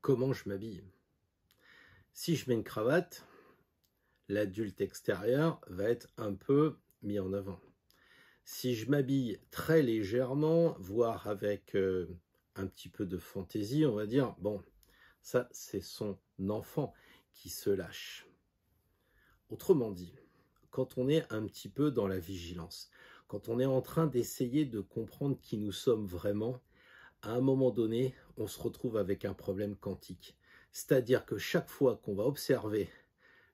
comment je m'habille. Si je mets une cravate, l'adulte extérieur va être un peu mis en avant. Si je m'habille très légèrement, voire avec un petit peu de fantaisie, on va dire, bon, ça c'est son enfant qui se lâche. Autrement dit, quand on est un petit peu dans la vigilance, quand on est en train d'essayer de comprendre qui nous sommes vraiment, à un moment donné, on se retrouve avec un problème quantique. C'est-à-dire que chaque fois qu'on va observer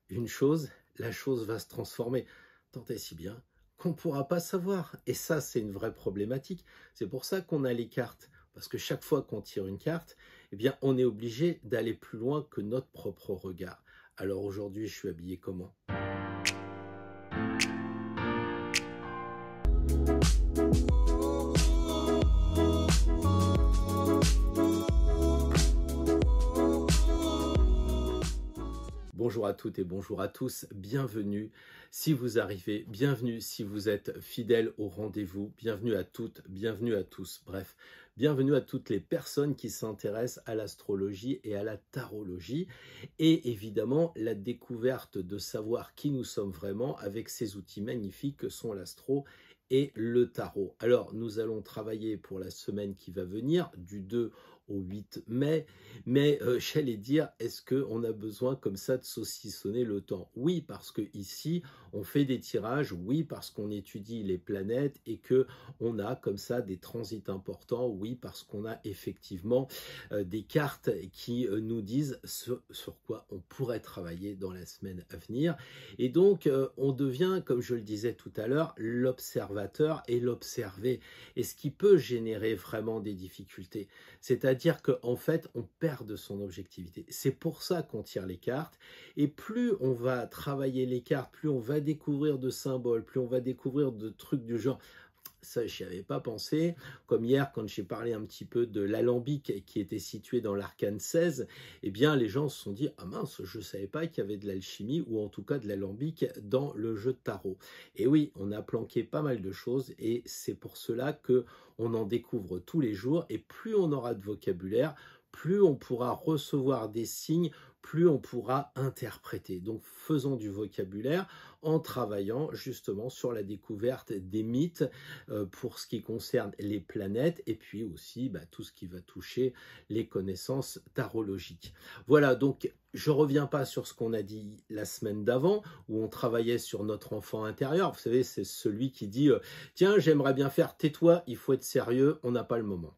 une chose, la chose va se transformer. Tant et si bien qu'on ne pourra pas savoir. Et ça, c'est une vraie problématique. C'est pour ça qu'on a les cartes. Parce que chaque fois qu'on tire une carte, eh bien, on est obligé d'aller plus loin que notre propre regard. Alors aujourd'hui, je suis habillé comment ? Bonjour à toutes et bonjour à tous, bienvenue si vous arrivez, bienvenue si vous êtes fidèles au rendez-vous, bienvenue à toutes, bienvenue à tous, bref, bienvenue à toutes les personnes qui s'intéressent à l'astrologie et à la tarologie et évidemment la découverte de savoir qui nous sommes vraiment avec ces outils magnifiques que sont l'astro et le tarot. Alors nous allons travailler pour la semaine qui va venir du 2 au 8 mai, mais j'allais dire, est-ce qu'on a besoin comme ça de saucissonner le temps? Oui, parce que ici, on fait des tirages, oui, parce qu'on étudie les planètes et que on a comme ça des transits importants, oui, parce qu'on a effectivement des cartes qui nous disent sur quoi on pourrait travailler dans la semaine à venir. Et donc, on devient, comme je le disais tout à l'heure, l'observateur et l'observé. Et ce qui peut générer vraiment des difficultés, c'est-à-dire qu'en fait, on perd de son objectivité. C'est pour ça qu'on tire les cartes. Et plus on va travailler les cartes, plus on va découvrir de symboles, plus on va découvrir de trucs du genre. Ça, je n'y avais pas pensé. Comme hier, quand j'ai parlé un petit peu de l'alambic qui était situé dans l'arcane 16, eh bien, les gens se sont dit « Ah mince, je ne savais pas qu'il y avait de l'alchimie ou en tout cas de l'alambic dans le jeu de tarot. » Et oui, on a planqué pas mal de choses et c'est pour cela qu'on en découvre tous les jours. Et plus on aura de vocabulaire, plus on pourra recevoir des signes, plus on pourra interpréter. Donc faisons du vocabulaire en travaillant justement sur la découverte des mythes pour ce qui concerne les planètes et puis aussi tout ce qui va toucher les connaissances tarologiques. Voilà, donc je ne reviens pas sur ce qu'on a dit la semaine d'avant où on travaillait sur notre enfant intérieur. Vous savez, c'est celui qui dit « Tiens, j'aimerais bien faire tais-toi, il faut être sérieux, on n'a pas le moment ».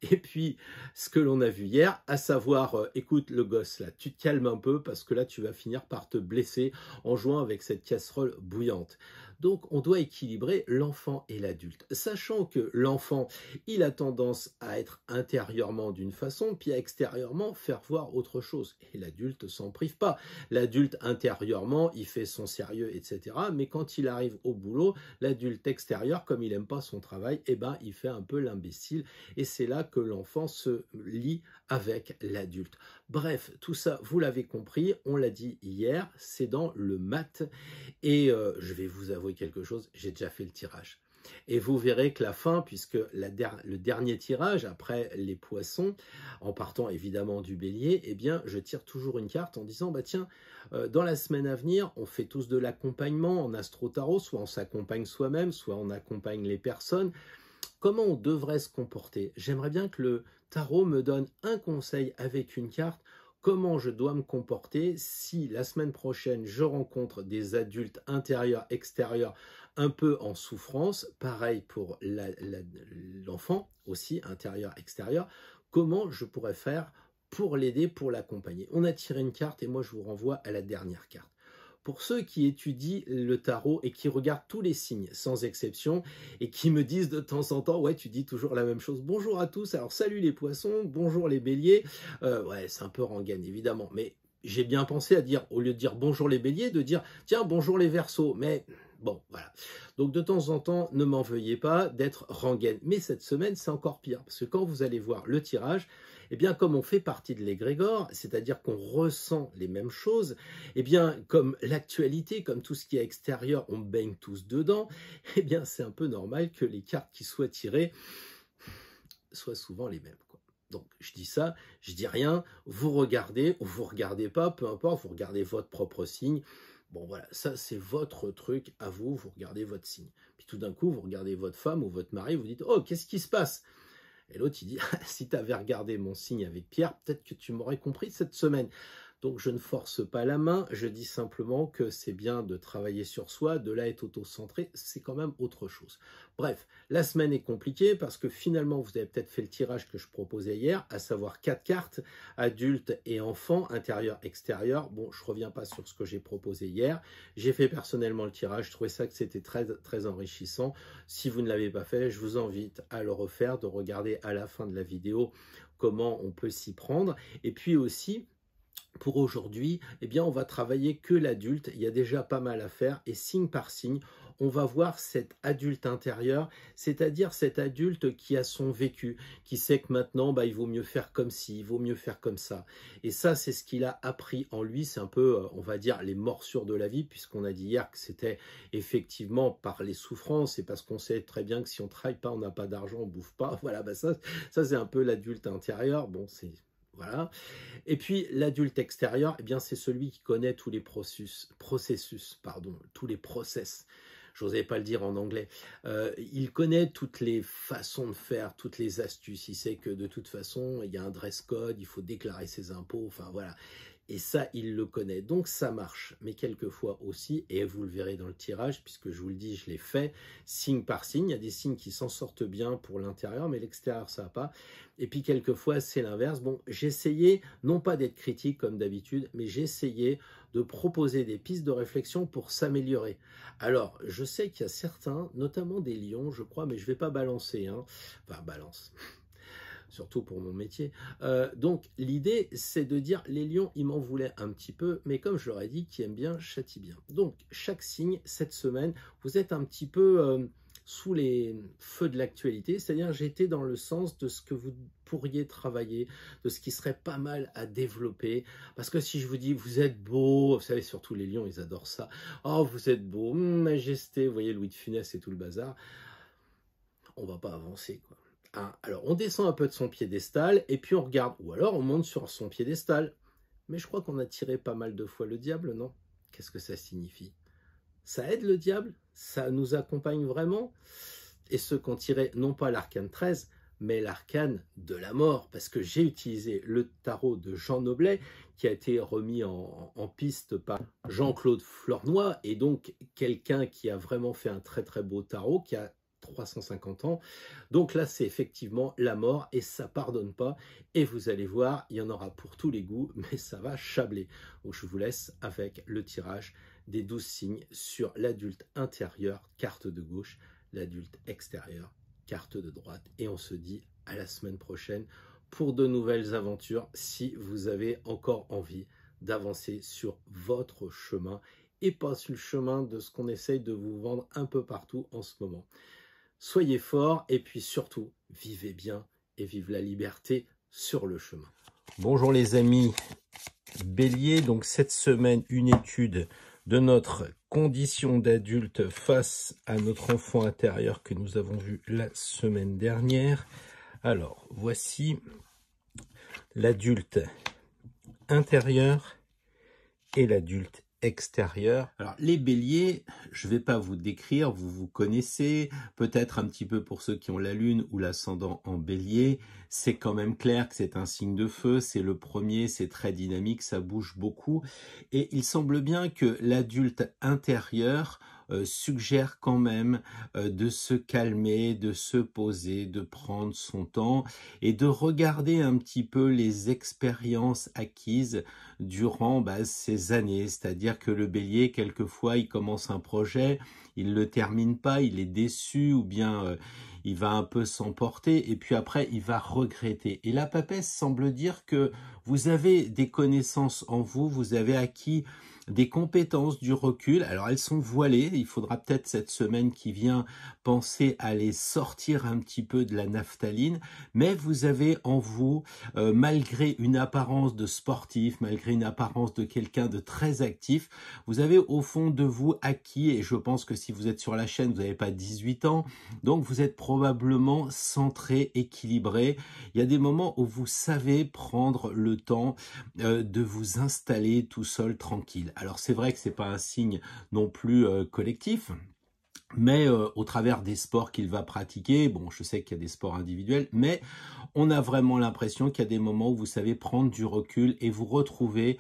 Et puis, ce que l'on a vu hier, à savoir, écoute le gosse là, tu te calmes un peu parce que là, tu vas finir par te blesser en jouant avec cette casserole bouillante. Donc, on doit équilibrer l'enfant et l'adulte, sachant que l'enfant, il a tendance à être intérieurement d'une façon, puis à extérieurement faire voir autre chose. Et l'adulte s'en prive pas. L'adulte intérieurement, il fait son sérieux, etc. Mais quand il arrive au boulot, l'adulte extérieur, comme il n'aime pas son travail, eh ben, il fait un peu l'imbécile. Et c'est là que l'enfant se lie avec l'adulte. Bref, tout ça, vous l'avez compris, on l'a dit hier, c'est dans le mat. Et je vais vous avouer quelque chose, j'ai déjà fait le tirage. Et vous verrez que la fin, puisque le dernier tirage, après les poissons, en partant évidemment du bélier, eh bien, je tire toujours une carte en disant, bah tiens, dans la semaine à venir, on fait tous de l'accompagnement en astro-tarot, soit on s'accompagne soi-même, soit on accompagne les personnes. Comment on devrait se comporter? J'aimerais bien que le tarot me donne un conseil avec une carte. Comment je dois me comporter si la semaine prochaine je rencontre des adultes intérieurs, extérieurs, un peu en souffrance, pareil pour l'enfant aussi, intérieur, extérieur, comment je pourrais faire pour l'aider, pour l'accompagner? On a tiré une carte et moi je vous renvoie à la dernière carte. Pour ceux qui étudient le tarot et qui regardent tous les signes, sans exception, et qui me disent de temps en temps, ouais, tu dis toujours la même chose. Bonjour à tous, alors salut les poissons, bonjour les béliers. Ouais, c'est un peu rengaine, évidemment, mais j'ai bien pensé à dire, au lieu de dire bonjour les béliers, de dire, tiens, bonjour les verseaux, mais... Bon, voilà. Donc, de temps en temps, ne m'en veuillez pas d'être rengaine. Mais cette semaine, c'est encore pire. Parce que quand vous allez voir le tirage, eh bien, comme on fait partie de l'égrégore, c'est-à-dire qu'on ressent les mêmes choses, eh bien, comme l'actualité, comme tout ce qui est extérieur, on baigne tous dedans, eh bien, c'est un peu normal que les cartes qui soient tirées soient souvent les mêmes, quoi. Donc, je dis ça, je dis rien, vous regardez ou vous regardez pas, peu importe, vous regardez votre propre signe. Bon, voilà, ça, c'est votre truc à vous, vous regardez votre signe. Puis tout d'un coup, vous regardez votre femme ou votre mari, vous dites « Oh, qu'est-ce qui se passe ?» Et l'autre, il dit « Si tu avais regardé mon signe avec Pierre, peut-être que tu m'aurais compris cette semaine. » Donc, je ne force pas la main, je dis simplement que c'est bien de travailler sur soi, de là être auto-centré, c'est quand même autre chose. Bref, la semaine est compliquée parce que finalement, vous avez peut-être fait le tirage que je proposais hier, à savoir 4 cartes, adultes et enfants, intérieur, extérieur. Bon, je ne reviens pas sur ce que j'ai proposé hier. J'ai fait personnellement le tirage, je trouvais ça que c'était très, très enrichissant. Si vous ne l'avez pas fait, je vous invite à le refaire, de regarder à la fin de la vidéo comment on peut s'y prendre. Et puis aussi, pour aujourd'hui, eh bien, on va travailler que l'adulte. Il y a déjà pas mal à faire et signe par signe, on va voir cet adulte intérieur, c'est-à-dire cet adulte qui a son vécu, qui sait que maintenant, il vaut mieux faire comme ci, il vaut mieux faire comme ça. Et ça, c'est ce qu'il a appris en lui. C'est un peu, on va dire, les morsures de la vie, puisqu'on a dit hier que c'était effectivement par les souffrances et parce qu'on sait très bien que si on ne travaille pas, on n'a pas d'argent, on ne bouffe pas. Voilà, ça c'est un peu l'adulte intérieur. Bon, c'est... Voilà. Et puis l'adulte extérieur, eh bien c'est celui qui connaît tous les tous les process. J'osais pas le dire en anglais. Il connaît toutes les façons de faire, toutes les astuces. Il sait que de toute façon, il y a un dress code, il faut déclarer ses impôts, enfin voilà. Et ça, il le connaît. Donc, ça marche. Mais quelquefois aussi, et vous le verrez dans le tirage, puisque je vous le dis, je l'ai fait, signe par signe. Il y a des signes qui s'en sortent bien pour l'intérieur, mais l'extérieur, ça va pas. Et puis, quelquefois, c'est l'inverse. Bon, j'ai essayé, non pas d'être critique comme d'habitude, mais j'ai essayé de proposer des pistes de réflexion pour s'améliorer. Alors, je sais qu'il y a certains, notamment des lions, je crois, mais je ne vais pas balancer. Enfin, balance. Surtout pour mon métier. Donc, l'idée, c'est de dire, les lions, ils m'en voulaient un petit peu, mais comme je leur ai dit, qui aiment bien, châtie bien. Donc, chaque signe, cette semaine, vous êtes un petit peu sous les feux de l'actualité, c'est-à-dire j'étais dans le sens de ce que vous pourriez travailler, de ce qui serait pas mal à développer, parce que si je vous dis, vous êtes beau, vous savez, surtout les lions, ils adorent ça, oh, vous êtes beau, majesté, vous voyez, Louis de Funès et tout le bazar, on va pas avancer, quoi. Alors, on descend un peu de son piédestal et puis on regarde, ou alors on monte sur son piédestal. Mais je crois qu'on a tiré pas mal de fois le diable, non? Qu'est-ce que ça signifie? Ça aide le diable? Ça nous accompagne vraiment? Et ceux qui ont tiré, non pas l'arcane 13, mais l'arcane de la mort, parce que j'ai utilisé le tarot de Jean Noblet, qui a été remis en piste par Jean-Claude Flornoy, et donc quelqu'un qui a vraiment fait un très très beau tarot, qui a 350 ans. Donc là, c'est effectivement la mort et ça pardonne pas. Et vous allez voir, il y en aura pour tous les goûts, mais ça va chabler. Donc je vous laisse avec le tirage des 12 signes sur l'adulte intérieur, carte de gauche, l'adulte extérieur, carte de droite. Et on se dit à la semaine prochaine pour de nouvelles aventures si vous avez encore envie d'avancer sur votre chemin et pas sur le chemin de ce qu'on essaye de vous vendre un peu partout en ce moment. Soyez forts et puis surtout, vivez bien et vive la liberté sur le chemin. Bonjour les amis Bélier, donc cette semaine, une étude de notre condition d'adulte face à notre enfant intérieur que nous avons vu la semaine dernière. Alors, voici l'adulte intérieur et l'adulte extérieur. Alors les béliers, je ne vais pas vous décrire, vous connaissez, peut-être un petit peu pour ceux qui ont la lune ou l'ascendant en bélier, c'est quand même clair que c'est un signe de feu, c'est le premier, c'est très dynamique, ça bouge beaucoup, et il semble bien que l'adulte intérieur suggère quand même de se calmer, de se poser, de prendre son temps et de regarder un petit peu les expériences acquises durant ces années. C'est-à-dire que le bélier, quelquefois, il commence un projet, il ne le termine pas, il est déçu ou bien il va un peu s'emporter et puis après, il va regretter. Et la papesse semble dire que vous avez des connaissances en vous, vous avez acquis des compétences, du recul. Alors elles sont voilées, il faudra peut-être cette semaine qui vient penser à les sortir un petit peu de la naphtaline, mais vous avez en vous, malgré une apparence de sportif, malgré une apparence de quelqu'un de très actif, vous avez au fond de vous acquis, et je pense que si vous êtes sur la chaîne, vous n'avez pas 18 ans, donc vous êtes probablement centré, équilibré. Il y a des moments où vous savez prendre le temps de vous installer tout seul, tranquille. Alors c'est vrai que c'est pas un signe non plus collectif, mais au travers des sports qu'il va pratiquer, bon, je sais qu'il y a des sports individuels, mais on a vraiment l'impression qu'il y a des moments où vous savez prendre du recul et vous retrouver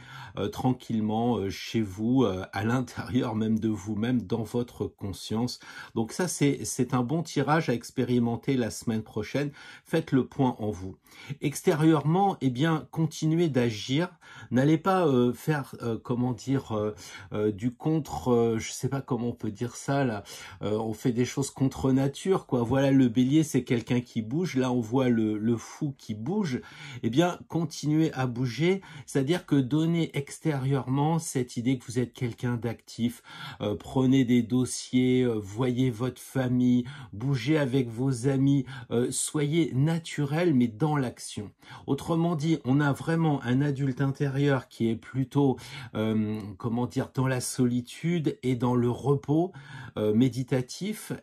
tranquillement chez vous, à l'intérieur même de vous-même, dans votre conscience. Donc ça, c'est un bon tirage à expérimenter la semaine prochaine. Faites le point en vous. Extérieurement, eh bien, continuez d'agir. N'allez pas faire, comment dire, du contre, je sais pas comment on peut dire ça, là, on fait des choses contre nature, quoi. Voilà, le bélier, c'est quelqu'un qui bouge. Là, on voit le fou qui bouge. Eh bien, continuez à bouger. C'est-à-dire que donnez extérieurement cette idée que vous êtes quelqu'un d'actif. Prenez des dossiers, voyez votre famille, bougez avec vos amis. Soyez naturel, mais dans l'action. Autrement dit, on a vraiment un adulte intérieur qui est plutôt, comment dire, dans la solitude et dans le repos méditatif,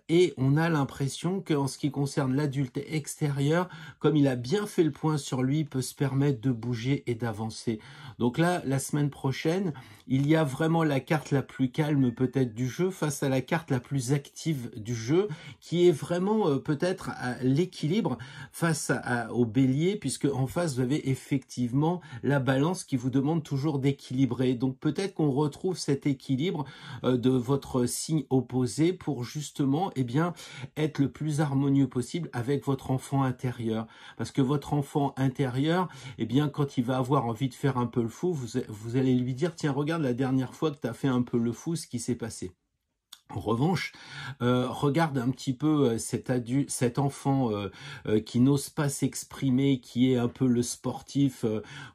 et on a l'impression qu'en ce qui concerne l'adulte extérieur, comme il a bien fait le point sur lui, il peut se permettre de bouger et d'avancer. Donc là, la semaine prochaine, il y a vraiment la carte la plus calme peut-être du jeu face à la carte la plus active du jeu, qui est vraiment peut-être l'équilibre face au bélier, puisque en face vous avez effectivement la balance qui vous demande toujours d'équilibrer. Donc peut-être qu'on retrouve cet équilibre de votre signe opposé pour justement être le plus harmonieux possible avec votre enfant intérieur. Parce que votre enfant intérieur, quand il va avoir envie de faire un peu le fou, vous allez lui dire, tiens, regarde la dernière fois que tu as fait un peu le fou, ce qui s'est passé. En revanche, regarde un petit peu cet enfant qui n'ose pas s'exprimer, qui est un peu le sportif,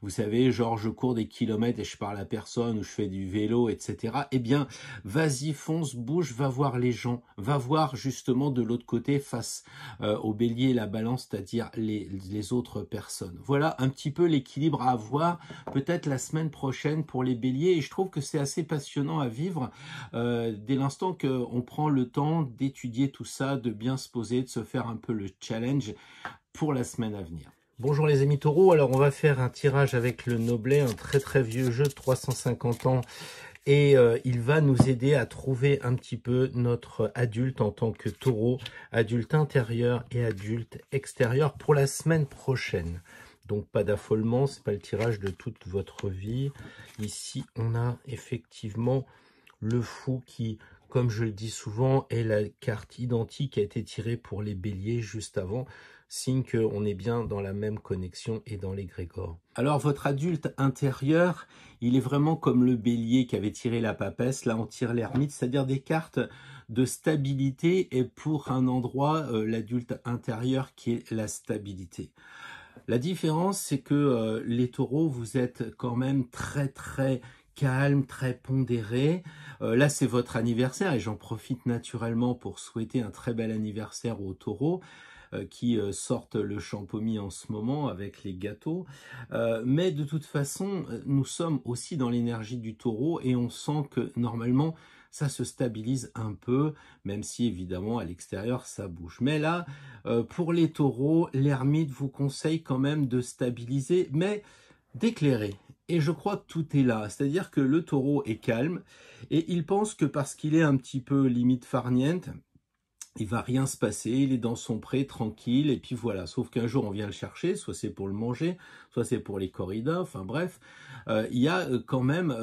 vous savez, genre je cours des kilomètres et je parle à personne, ou je fais du vélo, etc. Eh bien, vas-y, fonce, bouge, va voir les gens, va voir justement de l'autre côté face au bélier et la balance, c'est-à-dire les autres personnes. Voilà un petit peu l'équilibre à avoir peut-être la semaine prochaine pour les béliers, et je trouve que c'est assez passionnant à vivre dès l'instant on prend le temps d'étudier tout ça, de bien se poser, de se faire un peu le challenge pour la semaine à venir. Bonjour les amis taureaux, alors on va faire un tirage avec le Noblet, un très très vieux jeu de 350 ans, et il va nous aider à trouver un petit peu notre adulte en tant que taureau, adulte intérieur et adulte extérieur pour la semaine prochaine. Donc pas d'affolement, c'est pas le tirage de toute votre vie. Ici on a effectivement le fou qui, comme je le dis souvent, est la carte identique qui a été tirée pour les béliers juste avant, signe qu'on est bien dans la même connexion et dans l'égrégore. Alors votre adulte intérieur, il est vraiment comme le bélier qui avait tiré la papesse, là on tire l'ermite, c'est-à-dire des cartes de stabilité, et pour un endroit, l'adulte intérieur qui est la stabilité. La différence, c'est que les taureaux, vous êtes quand même très très calme, très pondéré. Là, c'est votre anniversaire et j'en profite naturellement pour souhaiter un très bel anniversaire aux taureaux qui sortent le champomis en ce moment avec les gâteaux. Mais de toute façon, nous sommes aussi dans l'énergie du taureau et on sent que normalement, ça se stabilise un peu, même si évidemment à l'extérieur ça bouge. Mais là, pour les taureaux, l'ermite vous conseille quand même de stabiliser, mais d'éclairer. Et je crois que tout est là, c'est-à-dire que le taureau est calme et il pense que parce qu'il est un petit peu limite farniente, il va rien se passer, il est dans son pré tranquille, et puis voilà. Sauf qu'un jour on vient le chercher, soit c'est pour le manger, soit c'est pour les corridas, enfin bref. Il y a quand même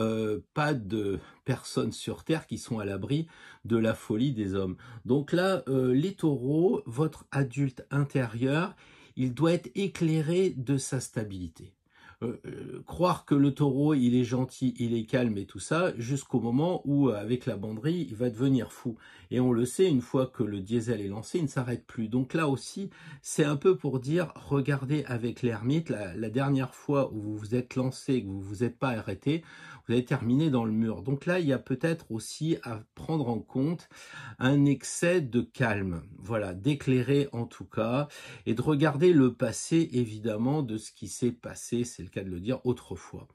pas de personnes sur Terre qui sont à l'abri de la folie des hommes. Donc là, les taureaux, votre adulte intérieur, il doit être éclairé de sa stabilité. croire que le taureau, il est gentil, il est calme et tout ça, jusqu'au moment où, avec la banderie, il va devenir fou. Et on le sait, une fois que le diesel est lancé, il ne s'arrête plus. Donc là aussi, c'est un peu pour dire, regardez avec l'ermite, la dernière fois où vous vous êtes lancé, que vous ne vous êtes pas arrêté, vous avez terminé dans le mur. Donc là, il y a peut-être aussi à prendre en compte un excès de calme, voilà, d'éclairer en tout cas, et de regarder le passé, évidemment, de ce qui s'est passé, c'est le cas de le dire, autrefois.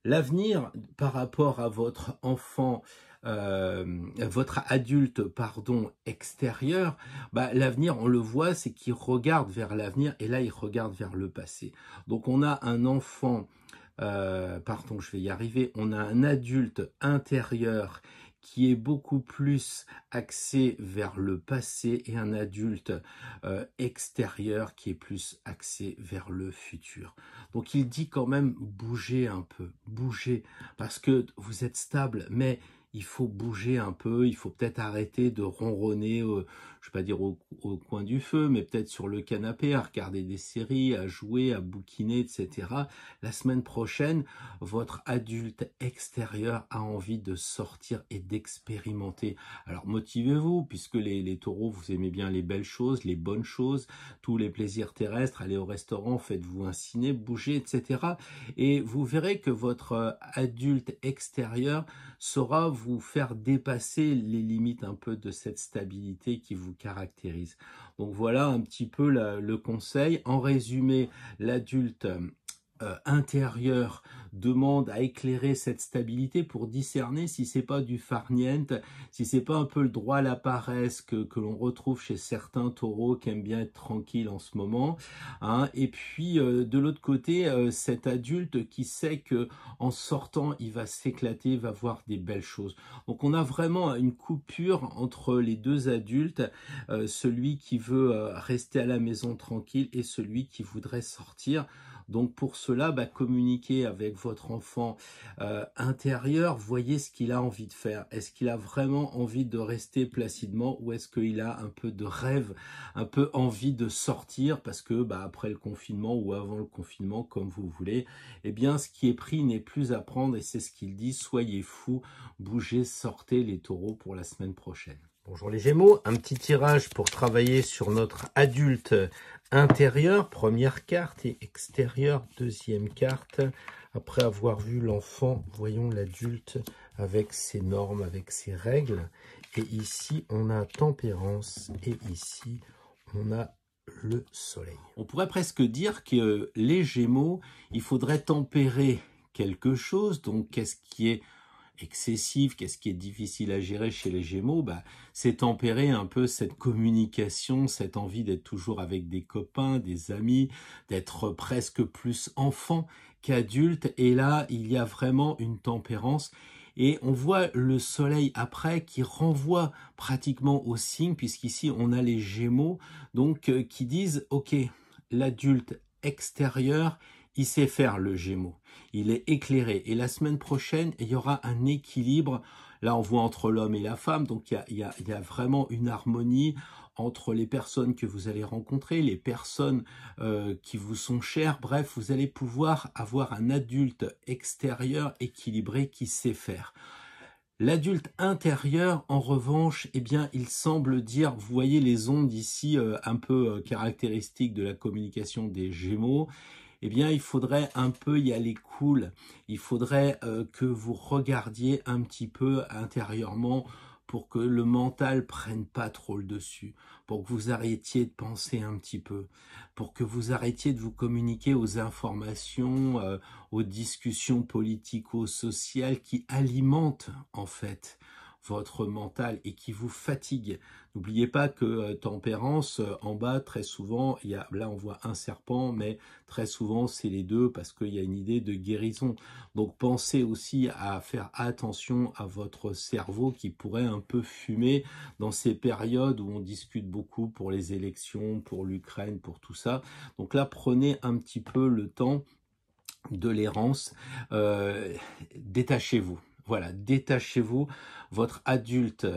L'avenir par rapport à votre enfant, votre adulte, pardon, extérieur, bah, l'avenir, on le voit, c'est qu'il regarde vers l'avenir, et là, il regarde vers le passé. Donc, on a un enfant, pardon, je vais y arriver, on a un adulte intérieur qui est beaucoup plus axé vers le passé et un adulte extérieur qui est plus axé vers le futur. Donc il dit quand même bougez un peu, bougez, parce que vous êtes stable, mais il faut bouger un peu, il faut peut-être arrêter de ronronner, je ne vais pas dire au coin du feu, mais peut-être sur le canapé, à regarder des séries, à jouer, à bouquiner, etc. La semaine prochaine, votre adulte extérieur a envie de sortir et d'expérimenter. Alors motivez-vous, puisque les taureaux, vous aimez bien les belles choses, les bonnes choses, tous les plaisirs terrestres, allez au restaurant, faites-vous un ciné, bougez, etc. Et vous verrez que votre adulte extérieur saura vous faire dépasser les limites un peu de cette stabilité qui vous caractérise. Donc voilà un petit peu le conseil. En résumé, l'adulte intérieur demande à éclairer cette stabilité pour discerner si c'est pas du farniente, si c'est pas un peu le droit à la paresse que l'on retrouve chez certains taureaux qui aiment bien être tranquilles en ce moment, hein. Et puis de l'autre côté, cet adulte qui sait que en sortant il va s'éclater, va voir des belles choses. Donc on a vraiment une coupure entre les deux adultes, celui qui veut rester à la maison tranquille et celui qui voudrait sortir. Donc pour cela, communiquez avec votre enfant intérieur, voyez ce qu'il a envie de faire. Est-ce qu'il a vraiment envie de rester placidement ou est-ce qu'il a un peu de rêve, un peu envie de sortir parce que après le confinement ou avant le confinement, comme vous voulez, eh bien ce qui est pris n'est plus à prendre et c'est ce qu'il dit, soyez fous, bougez, sortez les taureaux pour la semaine prochaine. Bonjour les Gémeaux, un petit tirage pour travailler sur notre adulte intérieur, première carte, et extérieur, deuxième carte. Après avoir vu l'enfant, voyons l'adulte avec ses normes, avec ses règles. Et ici, on a tempérance et ici, on a le soleil. On pourrait presque dire que les Gémeaux, il faudrait tempérer quelque chose. Donc, qu'est-ce qui est excessif, qu'est-ce qui est difficile à gérer chez les Gémeaux, c'est tempérer un peu cette communication, cette envie d'être toujours avec des copains, des amis, d'être presque plus enfant qu'adulte. Et là, il y a vraiment une tempérance. Et on voit le soleil après qui renvoie pratiquement au signe, puisqu'ici on a les Gémeaux, donc qui disent, ok, l'adulte extérieur, il sait faire le Gémeaux, il est éclairé. Et la semaine prochaine, il y aura un équilibre. Là, on voit entre l'homme et la femme, donc il y a vraiment une harmonie entre les personnes que vous allez rencontrer, les personnes qui vous sont chères. Bref, vous allez pouvoir avoir un adulte extérieur équilibré qui sait faire. L'adulte intérieur, en revanche, eh bien, il semble dire, vous voyez les ondes ici un peu caractéristiques de la communication des Gémeaux, eh bien, il faudrait un peu y aller cool. Il faudrait que vous regardiez un petit peu intérieurement pour que le mental prenne pas trop le dessus, pour que vous arrêtiez de penser un petit peu, pour que vous arrêtiez de vous communiquer aux informations, aux discussions politico-sociales qui alimentent en fait votre mental et qui vous fatigue. N'oubliez pas que tempérance, en bas, très souvent, là on voit un serpent, mais très souvent c'est les deux parce qu'il y a une idée de guérison. Donc pensez aussi à faire attention à votre cerveau qui pourrait un peu fumer dans ces périodes où on discute beaucoup pour les élections, pour l'Ukraine, pour tout ça. Donc là, prenez un petit peu le temps de l'errance, détachez-vous. Voilà, détachez-vous. Votre adulte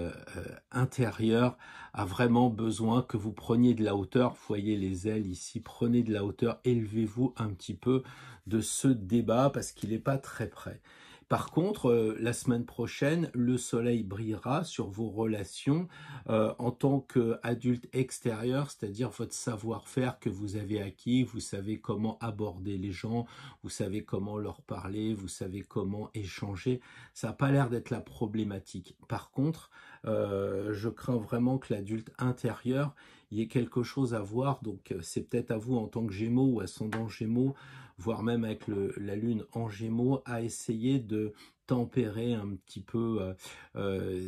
intérieur a vraiment besoin que vous preniez de la hauteur. Vous voyez les ailes ici, prenez de la hauteur, élevez-vous un petit peu de ce débat parce qu'il n'est pas très près. Par contre, la semaine prochaine, le soleil brillera sur vos relations en tant qu'adulte extérieur, c'est-à-dire votre savoir-faire que vous avez acquis, vous savez comment aborder les gens, vous savez comment leur parler, vous savez comment échanger. Ça n'a pas l'air d'être la problématique. Par contre, je crains vraiment que l'adulte intérieur, il y ait quelque chose à voir. Donc, c'est peut-être à vous en tant que Gémeaux ou ascendant Gémeaux, voire même avec la Lune en Gémeaux, à essayer de tempérer un petit peu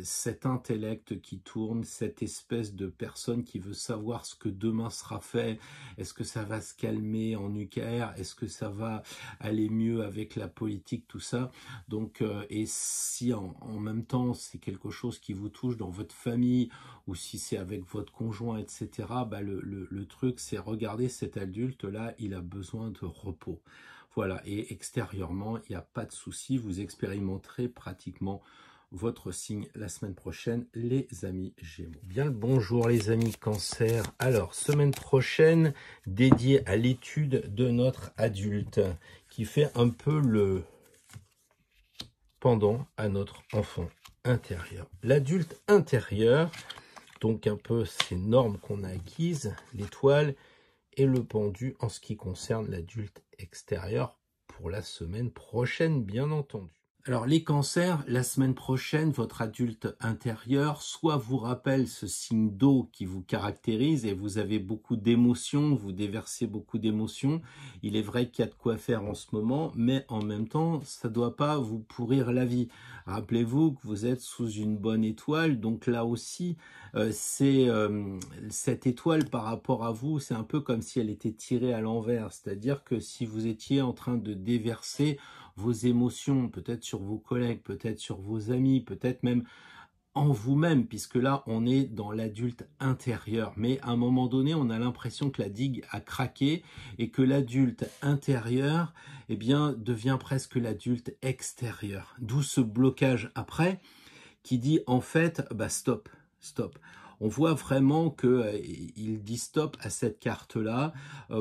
cet intellect qui tourne, cette espèce de personne qui veut savoir ce que demain sera fait. Est-ce que ça va se calmer en nucléaire? Est-ce que ça va aller mieux avec la politique, tout ça? Donc, et si en même temps c'est quelque chose qui vous touche dans votre famille ou si c'est avec votre conjoint, etc., bah le truc c'est regarder cet adulte-là, il a besoin de repos. Voilà, et extérieurement, il n'y a pas de souci, vous expérimenterez pratiquement votre signe la semaine prochaine, les amis Gémeaux. Bien le bonjour les amis Cancer. Alors, semaine prochaine, dédiée à l'étude de notre adulte, qui fait un peu le pendant à notre enfant intérieur. L'adulte intérieur, donc un peu ces normes qu'on a acquises, l'étoile et le pendu en ce qui concerne l'adulte extérieur pour la semaine prochaine, bien entendu. Alors les cancers, la semaine prochaine, votre adulte intérieur soit vous rappelle ce signe d'eau qui vous caractérise et vous avez beaucoup d'émotions, vous déversez beaucoup d'émotions. Il est vrai qu'il y a de quoi faire en ce moment, mais en même temps, ça ne doit pas vous pourrir la vie. Rappelez-vous que vous êtes sous une bonne étoile, donc là aussi, cette étoile par rapport à vous, c'est un peu comme si elle était tirée à l'envers, c'est-à-dire que si vous étiez en train de déverser vos émotions, peut-être sur vos collègues, peut-être sur vos amis, peut-être même en vous-même, puisque là, on est dans l'adulte intérieur. Mais à un moment donné, on a l'impression que la digue a craqué et que l'adulte intérieur, eh bien, devient presque l'adulte extérieur. D'où ce blocage après qui dit en fait, bah stop, stop. On voit vraiment qu'il dit stop à cette carte-là.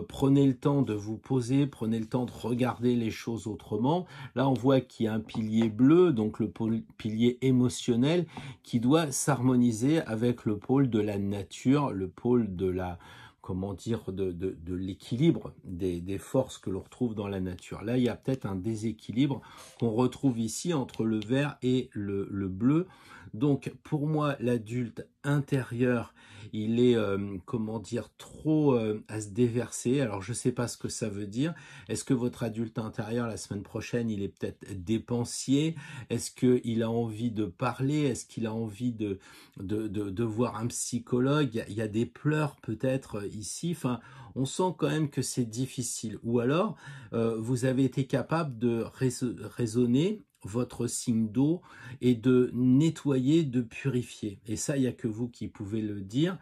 Prenez le temps de vous poser, prenez le temps de regarder les choses autrement. Là, on voit qu'il y a un pilier bleu, donc le pilier émotionnel, qui doit s'harmoniser avec le pôle de la nature, le pôle de la, comment dire, de l'équilibre des forces que l'on retrouve dans la nature. Là, il y a peut-être un déséquilibre qu'on retrouve ici entre le vert et le bleu. Donc, pour moi, l'adulte intérieur, il est, comment dire, trop à se déverser. Alors, je ne sais pas ce que ça veut dire. Est-ce que votre adulte intérieur, la semaine prochaine, il est peut-être dépensier? Est-ce qu'il a envie de parler? Est-ce qu'il a envie de voir un psychologue? Il y a des pleurs peut-être ici. Enfin, on sent quand même que c'est difficile. Ou alors, vous avez été capable de raisonner votre signe d'eau et de nettoyer, de purifier. Et ça, il n'y a que vous qui pouvez le dire.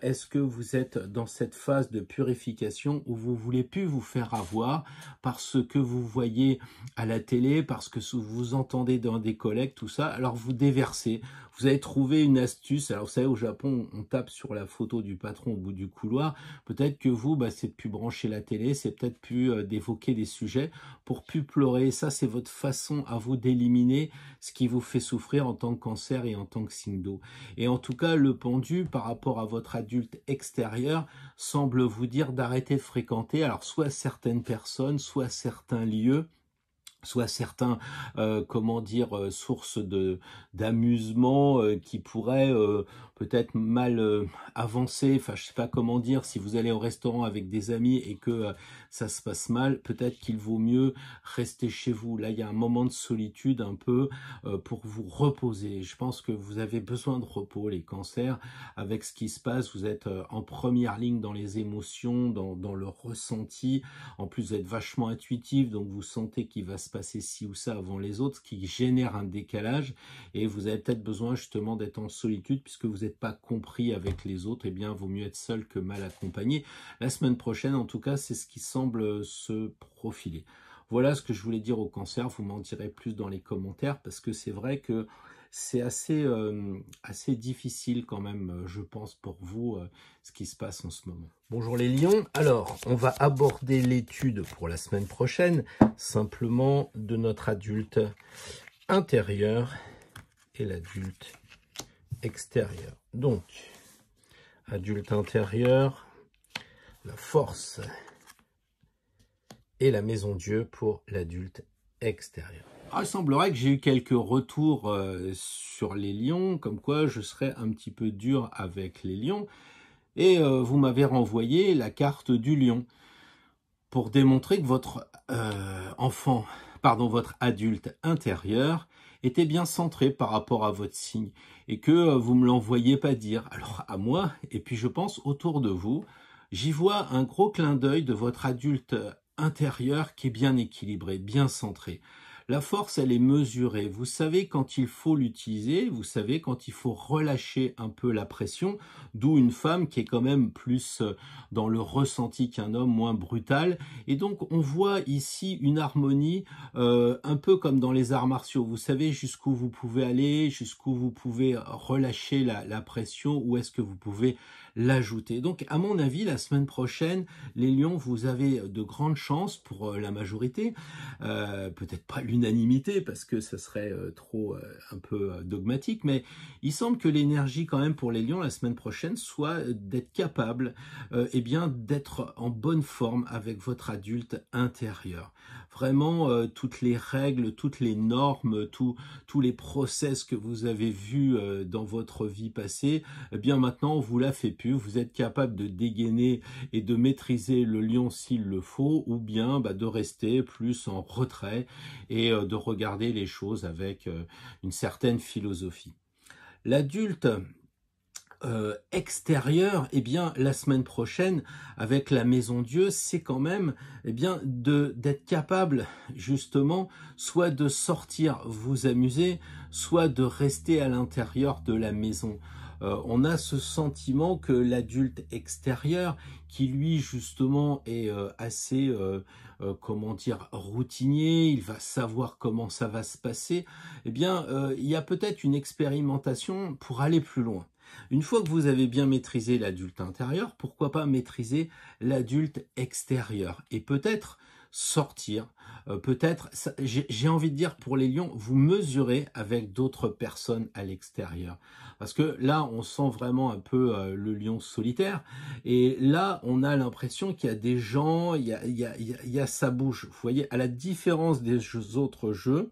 Est-ce que vous êtes dans cette phase de purification où vous ne voulez plus vous faire avoir parce que vous voyez à la télé, parce que vous entendez dans des collègues, tout ça, alors vous déversez. Vous avez trouvé une astuce. Alors, vous savez, au Japon, on tape sur la photo du patron au bout du couloir. Peut-être que vous, bah, c'est de plus brancher la télé, c'est peut-être plus d'évoquer des sujets pour plus pleurer. Ça, c'est votre façon à vous d'éliminer ce qui vous fait souffrir en tant que cancer et en tant que signe d'eau. Et en tout cas, le pendu, par rapport à votre adulte extérieur, semble vous dire d'arrêter de fréquenter, alors soit certaines personnes, soit certains lieux, soit certains, comment dire, sources d'amusement qui pourraient peut-être mal avancer. Enfin, je sais pas comment dire. Si vous allez au restaurant avec des amis et que ça se passe mal, peut-être qu'il vaut mieux rester chez vous. Là, il y a un moment de solitude un peu pour vous reposer. Je pense que vous avez besoin de repos, les cancers. Avec ce qui se passe, vous êtes en première ligne dans les émotions, dans le ressenti. En plus, vous êtes vachement intuitif, donc vous sentez qu'il va se passer ci ou ça avant les autres, ce qui génère un décalage, et vous avez peut-être besoin justement d'être en solitude, puisque vous n'êtes pas compris avec les autres, et bien vaut mieux être seul que mal accompagné. La semaine prochaine, en tout cas, c'est ce qui semble se profiler. Voilà ce que je voulais dire au Cancer. Vous m'en direz plus dans les commentaires parce que c'est vrai que c'est assez difficile quand même, je pense, pour vous, ce qui se passe en ce moment. Bonjour les lions. Alors, on va aborder l'étude pour la semaine prochaine, simplement de notre adulte intérieur et l'adulte extérieur. Donc, adulte intérieur, la force et la maison Dieu pour l'adulte extérieur. Il semblerait que j'ai eu quelques retours sur les lions, comme quoi je serais un petit peu dur avec les lions. Et vous m'avez renvoyé la carte du lion pour démontrer que votre votre adulte intérieur était bien centré par rapport à votre signe et que vous me l'envoyez pas dire. Alors à moi, et puis je pense autour de vous, j'y vois un gros clin d'œil de votre adulte intérieur qui est bien équilibré, bien centré. La force, elle est mesurée. Vous savez quand il faut l'utiliser, vous savez quand il faut relâcher un peu la pression, d'où une femme qui est quand même plus dans le ressenti qu'un homme, moins brutal. Et donc, on voit ici une harmonie un peu comme dans les arts martiaux. Vous savez jusqu'où vous pouvez aller, jusqu'où vous pouvez relâcher la pression, où est-ce que vous pouvez l'ajouter. Donc, à mon avis, la semaine prochaine, les lions, vous avez de grandes chances pour la majorité, peut-être pas l'unanimité parce que ça serait trop un peu dogmatique, mais il semble que l'énergie quand même pour les lions la semaine prochaine soit d'être capable eh bien d'être en bonne forme avec votre adulte intérieur. Vraiment, toutes les règles, toutes les normes, tous les process que vous avez vus dans votre vie passée, eh bien maintenant on vous l'a fait plus. Vous êtes capable de dégainer et de maîtriser le lion s'il le faut, ou bien de rester plus en retrait et de regarder les choses avec une certaine philosophie. L'adulte extérieur, eh bien la semaine prochaine avec la Maison Dieu, c'est quand même bien d'être capable justement soit de sortir vous amuser, soit de rester à l'intérieur de la maison. On a ce sentiment que l'adulte extérieur, qui lui justement est assez, comment dire, routinier, il va savoir comment ça va se passer, eh bien il y a peut-être une expérimentation pour aller plus loin. Une fois que vous avez bien maîtrisé l'adulte intérieur, pourquoi pas maîtriser l'adulte extérieur et peut-être sortir, peut-être, j'ai envie de dire pour les lions, vous mesurez avec d'autres personnes à l'extérieur. Parce que là, on sent vraiment un peu le lion solitaire. Et là, on a l'impression qu'il y a des gens, il y a ça bouge. Vous voyez, à la différence des autres jeux,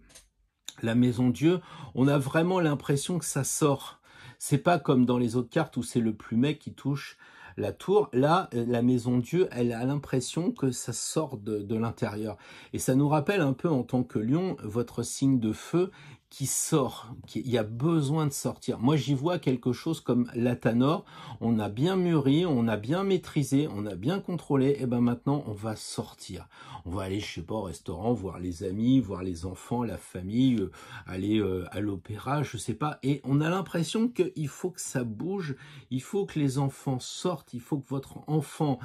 la Maison Dieu, on a vraiment l'impression que ça sort. C'est pas comme dans les autres cartes où c'est le plumet qui touche la tour. Là, la Maison Dieu, elle a l'impression que ça sort de l'intérieur. Et ça nous rappelle un peu en tant que lion, votre signe de feu qui sort, il y a besoin de sortir. Moi, j'y vois quelque chose comme l'Athanor. On a bien mûri, on a bien maîtrisé, on a bien contrôlé. Et ben maintenant, on va sortir. On va aller, je sais pas, au restaurant, voir les amis, voir les enfants, la famille, aller à l'opéra, je sais pas. Et on a l'impression qu'il faut que ça bouge, il faut que les enfants sortent, il faut que votre enfant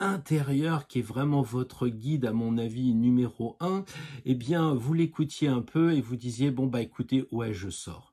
intérieur, qui est vraiment votre guide, à mon avis, numéro 1, eh bien, vous l'écoutiez un peu et vous disiez, bon, bah écoutez, ouais, je sors.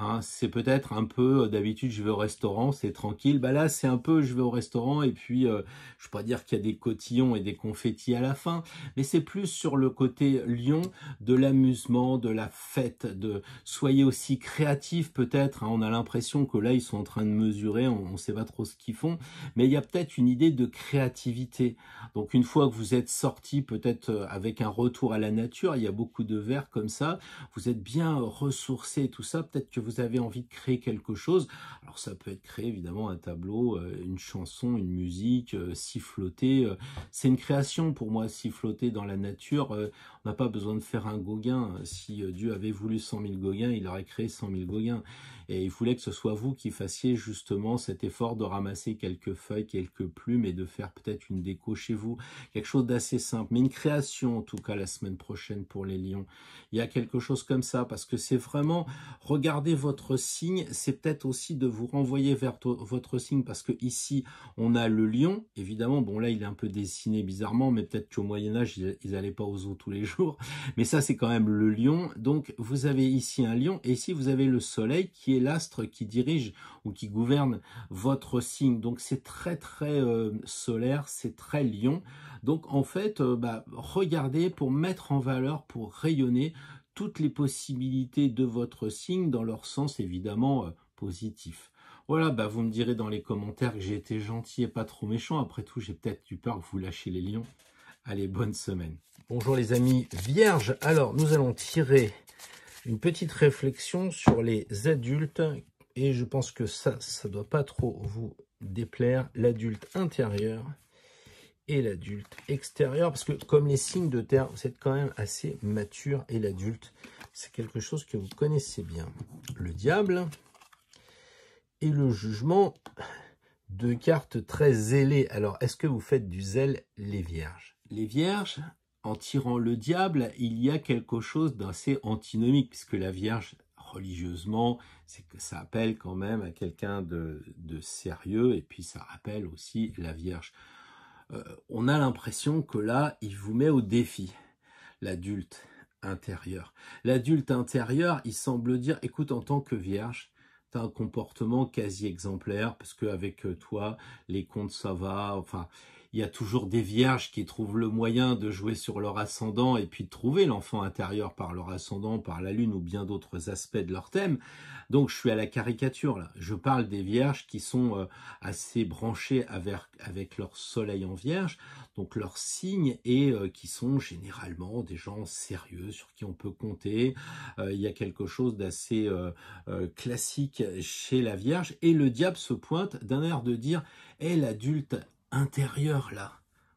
Hein, c'est peut-être un peu, d'habitude, je vais au restaurant, c'est tranquille. Bah là, c'est un peu, je vais au restaurant et puis, je ne vais pas dire qu'il y a des cotillons et des confettis à la fin, mais c'est plus sur le côté lion, de l'amusement, de la fête, de soyez aussi créatifs peut-être. Hein, on a l'impression que là, ils sont en train de mesurer, on ne sait pas trop ce qu'ils font, mais il y a peut-être une idée de créativité. Donc, une fois que vous êtes sorti, peut-être avec un retour à la nature, il y a beaucoup de vers comme ça, vous êtes bien ressourcé et tout ça, peut-être que vous avez envie de créer quelque chose. Alors ça peut être créer évidemment un tableau, une chanson, une musique, siffloter. C'est une création pour moi, siffloter dans la nature. On n'a pas besoin de faire un Gauguin. Si Dieu avait voulu 100 000 Gauguins, il aurait créé 100 000 Gauguins. Et il voulait que ce soit vous qui fassiez justement cet effort de ramasser quelques feuilles, quelques plumes et de faire peut-être une déco chez vous. Quelque chose d'assez simple, mais une création en tout cas la semaine prochaine pour les lions. Il y a quelque chose comme ça parce que c'est vraiment, regardez votre signe, c'est peut-être aussi de vous renvoyer vers votre signe, parce que ici, on a le lion, évidemment, bon là, il est un peu dessiné bizarrement, mais peut-être qu'au Moyen-Âge, ils n'allaient pas aux eaux tous les jours, mais ça, c'est quand même le lion. Donc, vous avez ici un lion, et ici, vous avez le soleil, qui est l'astre qui dirige ou qui gouverne votre signe. Donc, c'est très, très solaire, c'est très lion. Donc, en fait, regardez pour mettre en valeur, pour rayonner toutes les possibilités de votre signe dans leur sens évidemment positif. Voilà, vous me direz dans les commentaires que j'ai été gentil et pas trop méchant. Après tout, j'ai peut-être eu peur que vous lâchiez les lions. Allez, bonne semaine. Bonjour les amis vierges. Alors, nous allons tirer une petite réflexion sur les adultes. Et je pense que ça ne doit pas trop vous déplaire. L'adulte intérieur et l'adulte extérieur, parce que comme les signes de terre, vous êtes quand même assez mature, et l'adulte, c'est quelque chose que vous connaissez bien. Le diable et le jugement, deux cartes très zélées. Alors, est-ce que vous faites du zèle, les vierges? Les vierges, en tirant le diable, il y a quelque chose d'assez antinomique, puisque la vierge, religieusement, c'est que ça appelle quand même à quelqu'un de sérieux, et puis ça rappelle aussi la vierge. On a l'impression que là, il vous met au défi, l'adulte intérieur. L'adulte intérieur, il semble dire, écoute, en tant que vierge, tu as un comportement quasi exemplaire, parce qu'avec toi, les comptes, ça va, enfin, il y a toujours des vierges qui trouvent le moyen de jouer sur leur ascendant et puis de trouver l'enfant intérieur par leur ascendant, par la lune ou bien d'autres aspects de leur thème. Donc, je suis à la caricature, là. Je parle des vierges qui sont assez branchées avec leur soleil en vierge, donc leur signe, et qui sont généralement des gens sérieux, sur qui on peut compter. Il y a quelque chose d'assez classique chez la vierge. Et le diable se pointe d'un air de dire « Hé, l'adulte intérieur, là,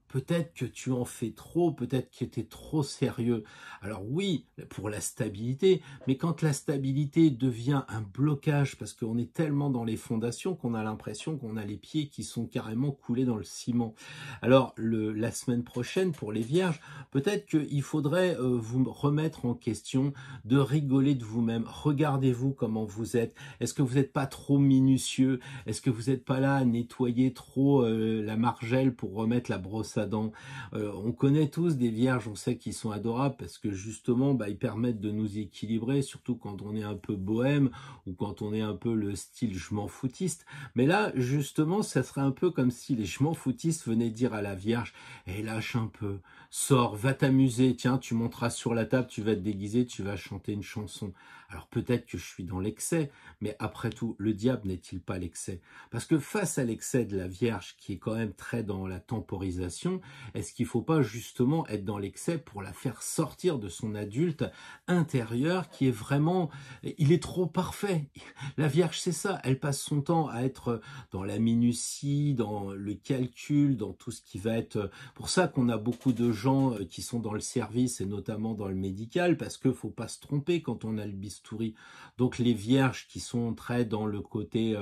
peut-être que tu en fais trop, peut-être que tu es trop sérieux. » Alors oui, pour la stabilité, mais quand la stabilité devient un blocage, parce qu'on est tellement dans les fondations qu'on a l'impression qu'on a les pieds qui sont carrément coulés dans le ciment. Alors la semaine prochaine, pour les vierges, peut-être qu'il faudrait vous remettre en question, de rigoler de vous-même. Regardez-vous comment vous êtes. Est-ce que vous n'êtes pas trop minutieux? Est-ce que vous n'êtes pas là à nettoyer trop la margelle pour remettre la brosse à dents? On connaît tous des vierges, on sait qu'ils sont adorables parce que justement, ils permettent de nous équilibrer, surtout quand on est un peu bohème ou quand on est un peu le style je m'en foutiste. Mais là, justement, ça serait un peu comme si les je m'en foutistes venaient dire à la vierge, lâche un peu, sors, va t'amuser, tiens, tu monteras sur la table, tu vas te déguiser, tu vas chanter une chanson. Alors peut-être que je suis dans l'excès, mais après tout, le diable n'est-il pas l'excès? Parce que face à l'excès de la Vierge, qui est quand même très dans la temporisation, est-ce qu'il ne faut pas justement être dans l'excès pour la faire sortir de son adulte intérieur qui est vraiment... Il est trop parfait. La Vierge, c'est ça. Elle passe son temps à être dans la minutie, dans le calcul, dans tout ce qui va être... Pour ça qu'on a beaucoup de gens qui sont dans le service et notamment dans le médical, parce qu'il ne faut pas se tromper quand on a le bistouri. Donc les vierges qui sont très dans le côté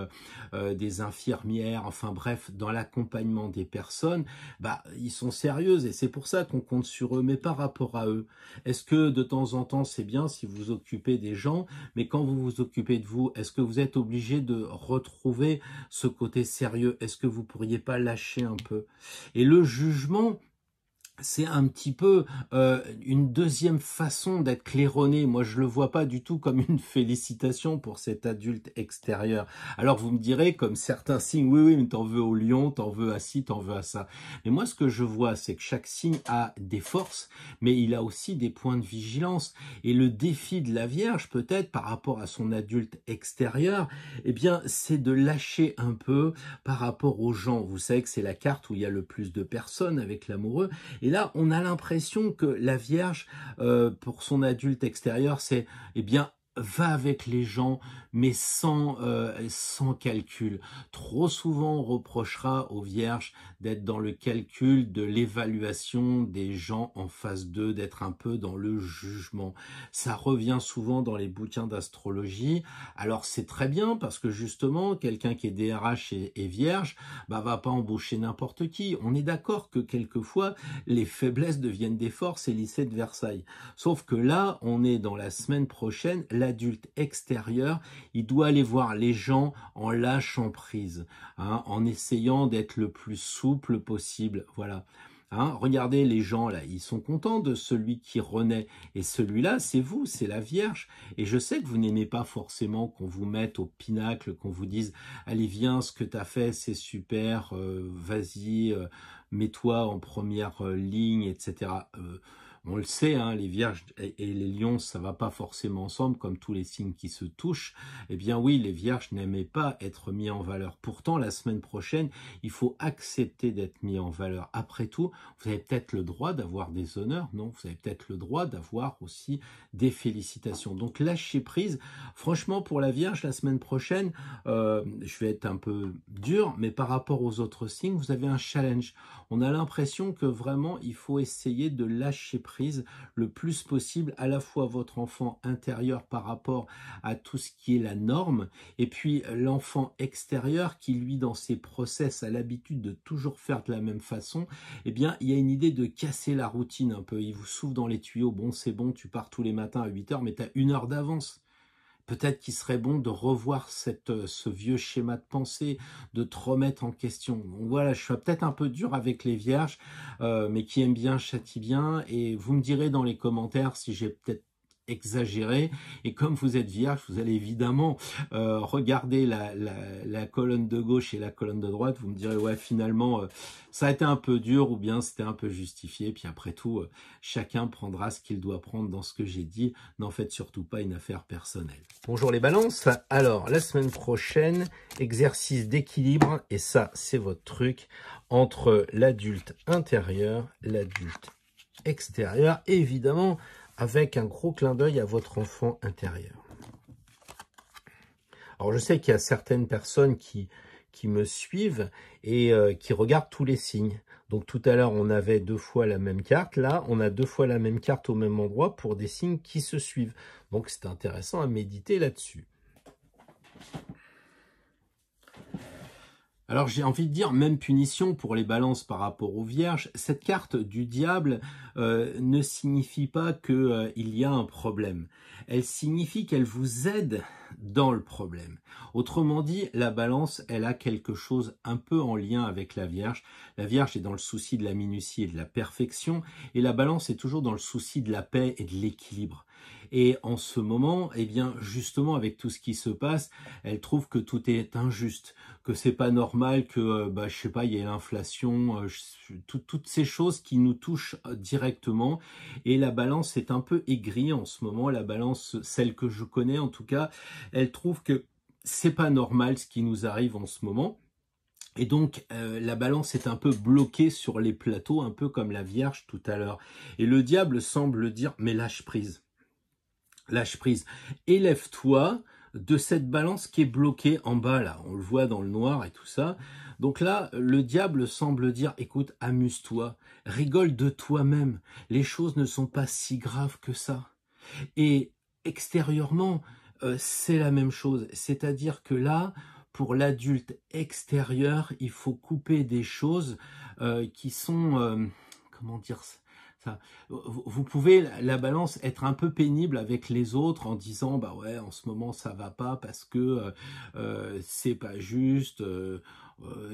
des infirmières, enfin bref, dans l'accompagnement des personnes, ils sont sérieuses et c'est pour ça qu'on compte sur eux. Mais par rapport à eux, est-ce que de temps en temps c'est bien si vous vous occupez des gens, mais quand vous vous occupez de vous, est-ce que vous êtes obligé de retrouver ce côté sérieux? Est-ce que vous pourriez pas lâcher un peu? Et le jugement, c'est un petit peu une deuxième façon d'être claironné. Moi, je le vois pas du tout comme une félicitation pour cet adulte extérieur. Alors, vous me direz, comme certains signes, oui, mais t'en veux au lion, t'en veux à ci, t'en veux à ça. Mais moi, ce que je vois, c'est que chaque signe a des forces, mais il a aussi des points de vigilance. Et le défi de la Vierge, peut-être, par rapport à son adulte extérieur, c'est de lâcher un peu par rapport aux gens. Vous savez que c'est la carte où il y a le plus de personnes avec l'amoureux. Et là, on a l'impression que la Vierge, pour son adulte extérieur, c'est, va avec les gens, mais sans calcul. Trop souvent, on reprochera aux vierges d'être dans le calcul de l'évaluation des gens en face d'eux, d'être un peu dans le jugement. Ça revient souvent dans les bouquins d'astrologie. Alors, c'est très bien parce que justement, quelqu'un qui est DRH et vierge, va pas embaucher n'importe qui. On est d'accord que quelquefois, les faiblesses deviennent des forces et lycée de Versailles. Sauf que là, on est dans la semaine prochaine, la l'adulte extérieur, il doit aller voir les gens en lâchant prise, hein, en essayant d'être le plus souple possible, voilà. Hein, regardez les gens là, ils sont contents de celui qui renaît. Et celui-là, c'est vous, c'est la Vierge. Et je sais que vous n'aimez pas forcément qu'on vous mette au pinacle, qu'on vous dise « Allez, viens, ce que tu as fait, c'est super, vas-y, mets-toi en première ligne, etc. » On le sait, hein, les Vierges et les Lions, ça va pas forcément ensemble, comme tous les signes qui se touchent. Eh bien oui, les Vierges n'aimaient pas être mis en valeur. Pourtant, la semaine prochaine, il faut accepter d'être mis en valeur. Après tout, vous avez peut-être le droit d'avoir des honneurs, non? Vous avez peut-être le droit d'avoir aussi des félicitations. Donc lâchez prise. Franchement, pour la Vierge, la semaine prochaine, je vais être un peu dur, mais par rapport aux autres signes, vous avez un challenge. On a l'impression que vraiment, il faut essayer de lâcher prise le plus possible, à la fois votre enfant intérieur par rapport à tout ce qui est la norme, et puis l'enfant extérieur qui, lui, dans ses process, a l'habitude de toujours faire de la même façon. Eh bien, il y a une idée de casser la routine un peu. Il vous souffle dans les tuyaux, bon, c'est bon, tu pars tous les matins à 8 heures, mais tu as 1 heure d'avance. Peut-être qu'il serait bon de revoir ce vieux schéma de pensée, de te remettre en question. Donc voilà, je suis peut-être un peu dur avec les Vierges, mais qui aiment bien châtie bien. Et vous me direz dans les commentaires si j'ai peut-être exagéré. Et comme vous êtes Vierge, vous allez évidemment regarder la colonne de gauche et la colonne de droite. Vous me direz, ouais, finalement, ça a été un peu dur ou bien c'était un peu justifié. Puis après tout, chacun prendra ce qu'il doit prendre dans ce que j'ai dit. N'en faites surtout pas une affaire personnelle. Bonjour les balances. Alors, la semaine prochaine, exercice d'équilibre. Et ça, c'est votre truc entre l'adulte intérieur, l'adulte extérieur. Et évidemment, avec un gros clin d'œil à votre enfant intérieur. Alors, je sais qu'il y a certaines personnes qui me suivent et qui regardent tous les signes. Donc, tout à l'heure, on avait 2 fois la même carte. Là, on a 2 fois la même carte au même endroit pour des signes qui se suivent. Donc, c'est intéressant à méditer là-dessus. Alors j'ai envie de dire, même punition pour les balances par rapport aux vierges, cette carte du diable ne signifie pas qu'il y a un problème. Elle signifie qu'elle vous aide dans le problème. Autrement dit, la balance, elle a quelque chose un peu en lien avec la vierge. La vierge est dans le souci de la minutie et de la perfection, et la balance est toujours dans le souci de la paix et de l'équilibre. Et en ce moment, eh bien, justement, avec tout ce qui se passe, elle trouve que tout est injuste, que c'est pas normal, que, je sais pas, il y ait l'inflation, toutes ces choses qui nous touchent directement. Et la balance est un peu aigrie en ce moment. La balance, celle que je connais en tout cas, elle trouve que c'est pas normal ce qui nous arrive en ce moment. Et donc, la balance est un peu bloquée sur les plateaux, un peu comme la Vierge tout à l'heure. Et le diable semble dire, mais lâche prise. Lâche prise. Élève-toi de cette balance qui est bloquée en bas, là. On le voit dans le noir et tout ça. Donc là, le diable semble dire, écoute, amuse-toi, rigole de toi-même. Les choses ne sont pas si graves que ça. Et extérieurement, c'est la même chose. C'est-à-dire que là, pour l'adulte extérieur, il faut couper des choses qui sont... comment dire ça? Vous pouvez, la balance, être un peu pénible avec les autres en disant bah ouais, en ce moment ça va pas parce que c'est pas juste,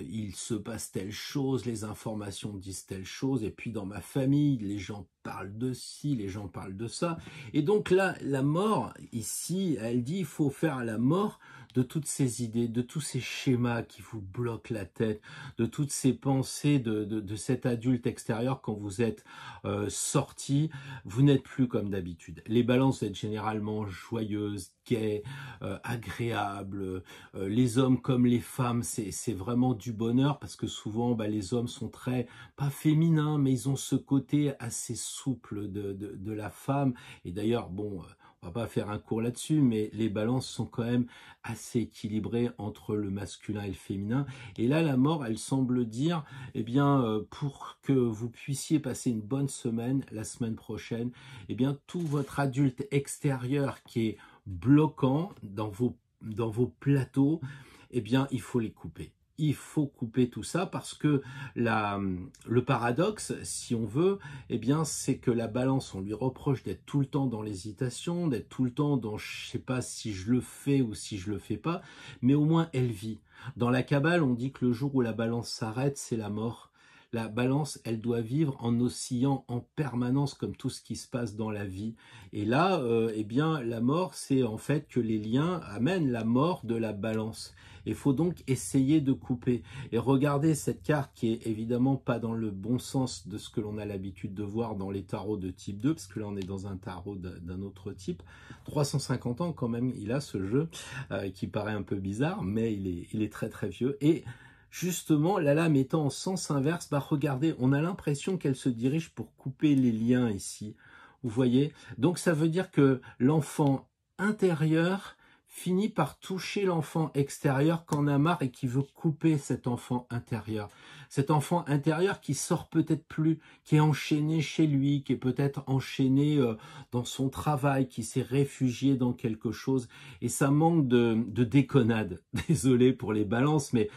il se passe telle chose, les informations disent telle chose, et puis dans ma famille les gens parlent de ci, les gens parlent de ça, et donc là la mort ici, elle dit il faut faire la mort de toutes ces idées, de tous ces schémas qui vous bloquent la tête, de toutes ces pensées de cet adulte extérieur quand vous êtes sorti, vous n'êtes plus comme d'habitude. Les balances êtes généralement joyeuses, gaies, agréables. Les hommes comme les femmes, c'est vraiment du bonheur parce que souvent les hommes sont très, pas féminins, mais ils ont ce côté assez souple de la femme. Et d'ailleurs, bon... on va pas faire un cours là-dessus, mais les balances sont quand même assez équilibrées entre le masculin et le féminin. Et là, la mort, elle semble dire, eh bien, pour que vous puissiez passer une bonne semaine, la semaine prochaine, eh bien, tout votre adulte extérieur qui est bloquant dans vos plateaux, eh bien, il faut les couper. il faut couper tout ça parce que le paradoxe, si on veut, eh bien, c'est que la balance, on lui reproche d'être tout le temps dans l'hésitation, d'être tout le temps dans je sais pas si je le fais ou si je le fais pas, mais au moins elle vit. Dans la Kabbale, on dit que le jour où la balance s'arrête, c'est la mort. La balance, elle doit vivre en oscillant en permanence comme tout ce qui se passe dans la vie. Et là, eh bien, la mort, c'est en fait que les liens amènent la mort de la balance. Il faut donc essayer de couper. Et regardez cette carte qui est évidemment pas dans le bon sens de ce que l'on a l'habitude de voir dans les tarots de type 2, parce que là on est dans un tarot d'un autre type. 350 ans quand même, il a ce jeu qui paraît un peu bizarre, mais il est très très vieux. Et justement, la lame étant en sens inverse, bah regardez, on a l'impression qu'elle se dirige pour couper les liens ici. Vous voyez? Donc ça veut dire que l'enfant intérieur finit par toucher l'enfant extérieur qu'en a marre et qui veut couper cet enfant intérieur. Cet enfant intérieur qui sort peut-être plus, qui est enchaîné chez lui, qui est peut-être enchaîné dans son travail, qui s'est réfugié dans quelque chose. Et ça manque de déconnade. Désolé pour les balances, mais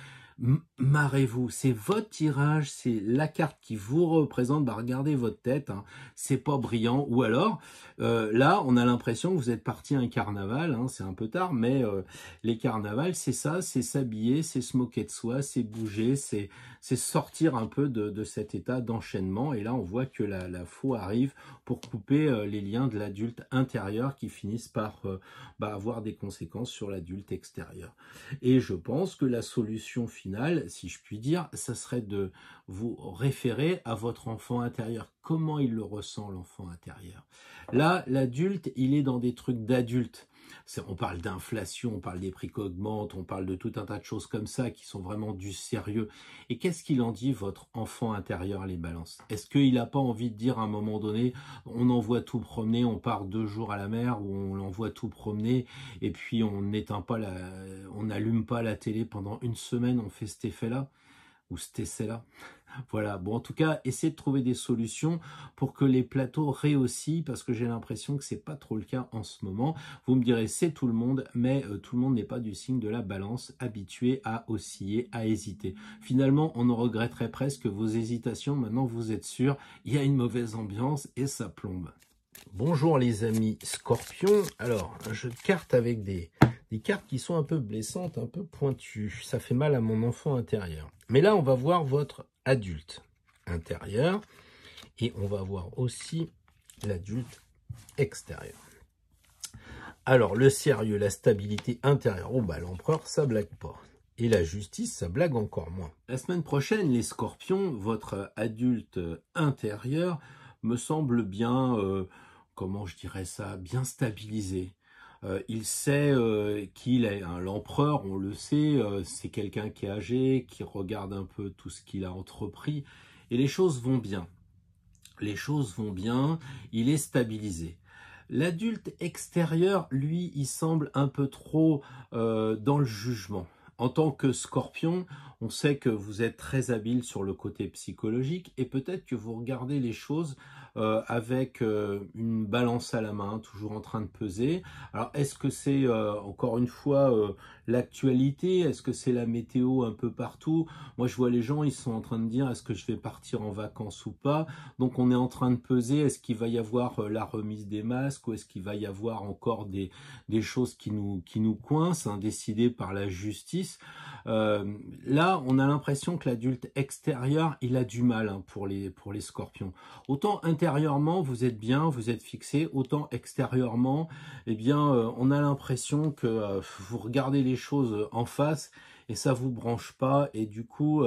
marrez-vous, c'est votre tirage, c'est la carte qui vous représente. Bah regardez votre tête, hein, c'est pas brillant. Ou alors, là, on a l'impression que vous êtes parti à un carnaval, hein, c'est un peu tard, mais les carnavals, c'est ça, c'est s'habiller, c'est se moquer de soi, c'est bouger, c'est sortir un peu de cet état d'enchaînement. Et là, on voit que la faux arrive pour couper les liens de l'adulte intérieur qui finissent par avoir des conséquences sur l'adulte extérieur. Et je pense que la solution finale, si je puis dire, ça serait de vous référer à votre enfant intérieur. Comment il le ressent, l'enfant intérieur? Là, l'adulte, il est dans des trucs d'adulte. On parle d'inflation, on parle des prix qui augmentent, on parle de tout un tas de choses comme ça qui sont vraiment du sérieux. Et qu'est-ce qu'il en dit, votre enfant intérieur, les balances? Est-ce qu'il n'a pas envie de dire à un moment donné, on envoie tout promener, on part 2 jours à la mer, ou on envoie tout promener, et puis on n'éteint pas on n'allume pas la télé pendant 1 semaine, on fait cet effet-là, ou cet essai-là? Voilà, bon, en tout cas, essayez de trouver des solutions pour que les plateaux réossissent, parce que j'ai l'impression que c'est pas trop le cas en ce moment. Vous me direz, c'est tout le monde, mais tout le monde n'est pas du signe de la balance, habitué à osciller, à hésiter. Finalement, on en regretterait presque vos hésitations. Maintenant, vous êtes sûr, il y a une mauvaise ambiance et ça plombe. Bonjour les amis Scorpions. Alors, un jeu de cartes avec des cartes qui sont un peu blessantes, un peu pointues. Ça fait mal à mon enfant intérieur. Mais là, on va voir votre adulte intérieur et on va voir aussi l'adulte extérieur. Alors, le sérieux, la stabilité intérieure. Oh, bah, l'empereur, ça blague pas. Et la justice, ça blague encore moins. La semaine prochaine, les Scorpions, votre adulte intérieur me semble bien, comment je dirais ça, bien stabilisé. Il sait qu'il est l'empereur, on le sait, c'est quelqu'un qui est âgé, qui regarde un peu tout ce qu'il a entrepris, et les choses vont bien. Les choses vont bien, il est stabilisé. L'adulte extérieur, lui, il semble un peu trop dans le jugement. En tant que Scorpion, on sait que vous êtes très habile sur le côté psychologique et peut-être que vous regardez les choses avec une balance à la main, toujours en train de peser. Alors, est-ce que c'est, encore une fois, l'actualité? Est-ce que c'est la météo un peu partout? Moi, je vois les gens, ils sont en train de dire, est-ce que je vais partir en vacances ou pas? Donc, on est en train de peser, est-ce qu'il va y avoir la remise des masques ou est-ce qu'il va y avoir encore des choses qui nous coincent, hein, décidées par la justice? Là, on a l'impression que l'adulte extérieur, il a du mal, hein, pour les Scorpions. Autant intérieurement, vous êtes bien, vous êtes fixé, autant extérieurement, eh bien, on a l'impression que vous regardez les choses en face et ça vous branche pas et du coup,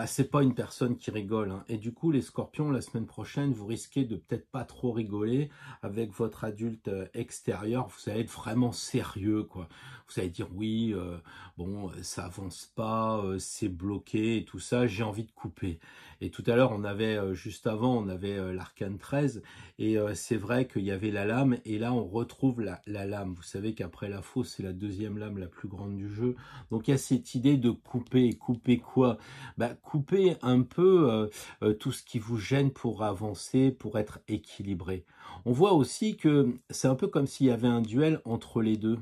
c'est pas une personne qui rigole, hein. Et du coup, les Scorpions, la semaine prochaine, vous risquez de peut-être pas trop rigoler avec votre adulte extérieur. Vous allez être vraiment sérieux, quoi. Vous allez dire oui, bon, ça avance pas, c'est bloqué et tout ça, j'ai envie de couper. Et tout à l'heure, on avait, juste avant, on avait l'arcane 13 et c'est vrai qu'il y avait la lame et là, on retrouve la lame. Vous savez qu'après la fausse, c'est la deuxième lame la plus grande du jeu. Donc, il y a cette idée de couper. Couper quoi? Couper un peu tout ce qui vous gêne pour avancer, pour être équilibré. On voit aussi que c'est un peu comme s'il y avait un duel entre les deux.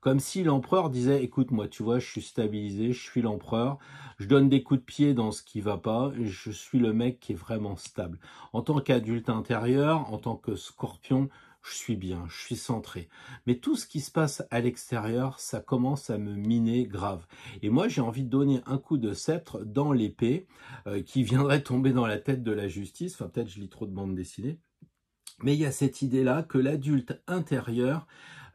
Comme si l'empereur disait, écoute, moi, tu vois, je suis stabilisé, je suis l'empereur, je donne des coups de pied dans ce qui va pas, et je suis le mec qui est vraiment stable. En tant qu'adulte intérieur, en tant que scorpion, je suis bien, je suis centré. Mais tout ce qui se passe à l'extérieur, ça commence à me miner grave. Et moi, j'ai envie de donner un coup de sceptre dans l'épée qui viendrait tomber dans la tête de la justice. Enfin, peut-être je lis trop de bandes dessinées. Mais il y a cette idée-là que l'adulte intérieur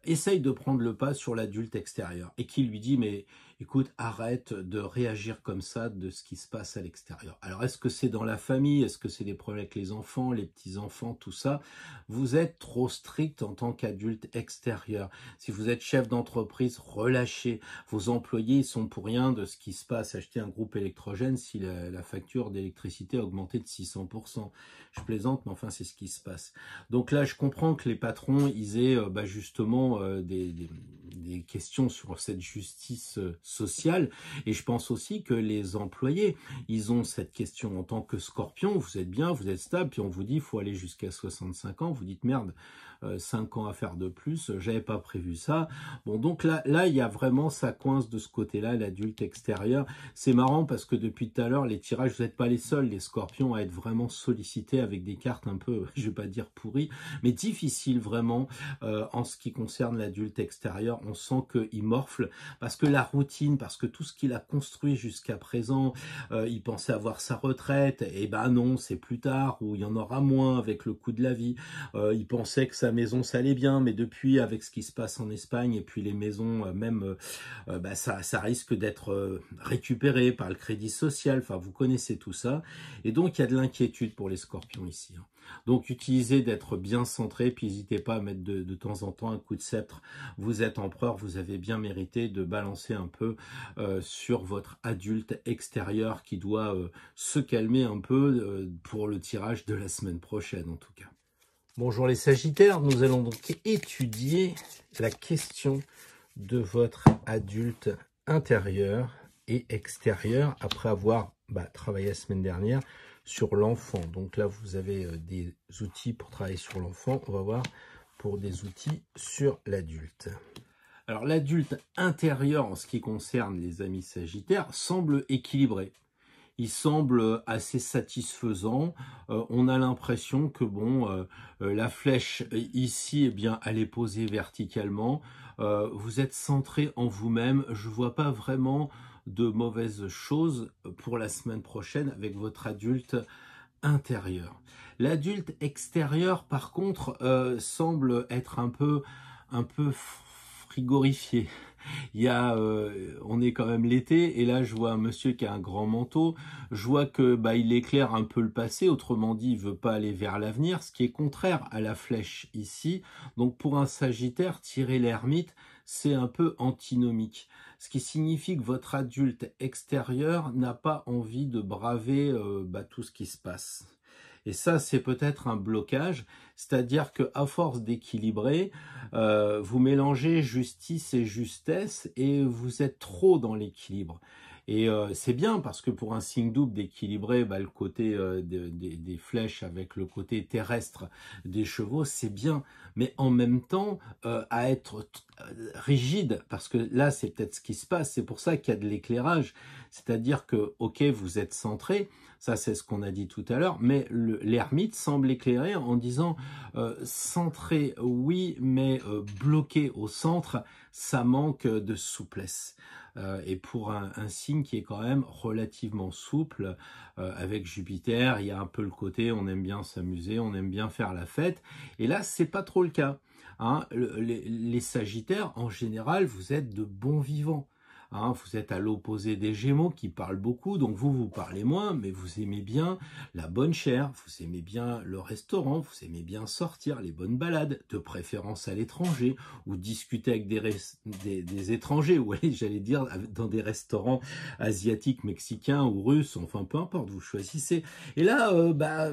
essaye de prendre le pas sur l'adulte extérieur et qui lui dit mais écoute, arrête de réagir comme ça de ce qui se passe à l'extérieur. Alors est-ce que c'est dans la famille, est-ce que c'est des problèmes avec les enfants, les petits-enfants, tout ça? Vous êtes trop strict en tant qu'adulte extérieur. Si vous êtes chef d'entreprise, relâchez. Vos employés, ils sont pour rien de ce qui se passe. Acheter un groupe électrogène si la facture d'électricité a augmenté de 600%. Je plaisante, mais enfin c'est ce qui se passe. Donc là, je comprends que les patrons, ils aient justement des questions sur cette justice sociale. Et je pense aussi que les employés, ils ont cette question en tant que scorpion. Vous êtes bien, vous êtes stable, puis on vous dit il faut aller jusqu'à 65 ans. Vous dites merde, 5 ans à faire de plus, j'avais pas prévu ça. Bon, donc là, il y a vraiment, ça coince de ce côté-là, l'adulte extérieur. C'est marrant parce que depuis tout à l'heure, les tirages, vous n'êtes pas les seuls, les scorpions, à être vraiment sollicités avec des cartes un peu, je vais pas dire pourries, mais difficiles vraiment en ce qui concerne l'adulte extérieur. On sent qu'il morfle parce que la routine, parce que tout ce qu'il a construit jusqu'à présent, il pensait avoir sa retraite, et ben non, c'est plus tard, ou il y en aura moins avec le coût de la vie. Il pensait que sa maison ça allait bien, mais depuis avec ce qui se passe en Espagne et puis les maisons ça risque d'être récupéré par le crédit social. Enfin, vous connaissez tout ça, et donc il y a de l'inquiétude pour les scorpions ici. Donc utilisez d'être bien centré, puis n'hésitez pas à mettre de temps en temps un coup de sceptre. Vous êtes empereur, vous avez bien mérité de balancer un peu sur votre adulte extérieur qui doit se calmer un peu pour le tirage de la semaine prochaine en tout cas. Bonjour les Sagittaires, nous allons donc étudier la question de votre adulte intérieur et extérieur après avoir travaillé la semaine dernière sur l'enfant. Donc là, vous avez des outils pour travailler sur l'enfant. On va voir pour des outils sur l'adulte. Alors l'adulte intérieur en ce qui concerne les amis Sagittaires semble équilibré. Il semble assez satisfaisant. On a l'impression que la flèche ici, elle est posée verticalement. Vous êtes centré en vous-même. Je ne vois pas vraiment de mauvaises choses pour la semaine prochaine avec votre adulte intérieur. L'adulte extérieur, par contre, semble être un peu frigorifié. On est quand même l'été, et là je vois un monsieur qui a un grand manteau, je vois que il éclaire un peu le passé, autrement dit il veut pas aller vers l'avenir, ce qui est contraire à la flèche ici. Donc pour un Sagittaire, tirer l'ermite, c'est un peu antinomique, ce qui signifie que votre adulte extérieur n'a pas envie de braver tout ce qui se passe. Et ça, c'est peut-être un blocage, c'est-à-dire qu'à force d'équilibrer, vous mélangez justice et justesse et vous êtes trop dans l'équilibre. Et c'est bien parce que pour un signe double d'équilibrer le côté des flèches avec le côté terrestre des chevaux, c'est bien. Mais en même temps, à être rigide, parce que là, c'est peut-être ce qui se passe. C'est pour ça qu'il y a de l'éclairage. C'est-à-dire que, ok, vous êtes centré, ça c'est ce qu'on a dit tout à l'heure, mais l'ermite semble éclairer en disant centré, oui, mais bloqué au centre, ça manque de souplesse. Et pour un signe qui est quand même relativement souple, avec Jupiter, il y a un peu le côté, on aime bien s'amuser, on aime bien faire la fête, et là, c'est pas trop le cas. Les Sagittaires, en général, vous êtes de bons vivants. Vous êtes à l'opposé des Gémeaux qui parlent beaucoup, donc vous parlez moins, mais vous aimez bien la bonne chère, vous aimez bien le restaurant, vous aimez bien sortir, les bonnes balades, de préférence à l'étranger, ou discuter avec des étrangers, ou aller, j'allais dire, dans des restaurants asiatiques, mexicains ou russes, enfin peu importe, vous choisissez. Et là,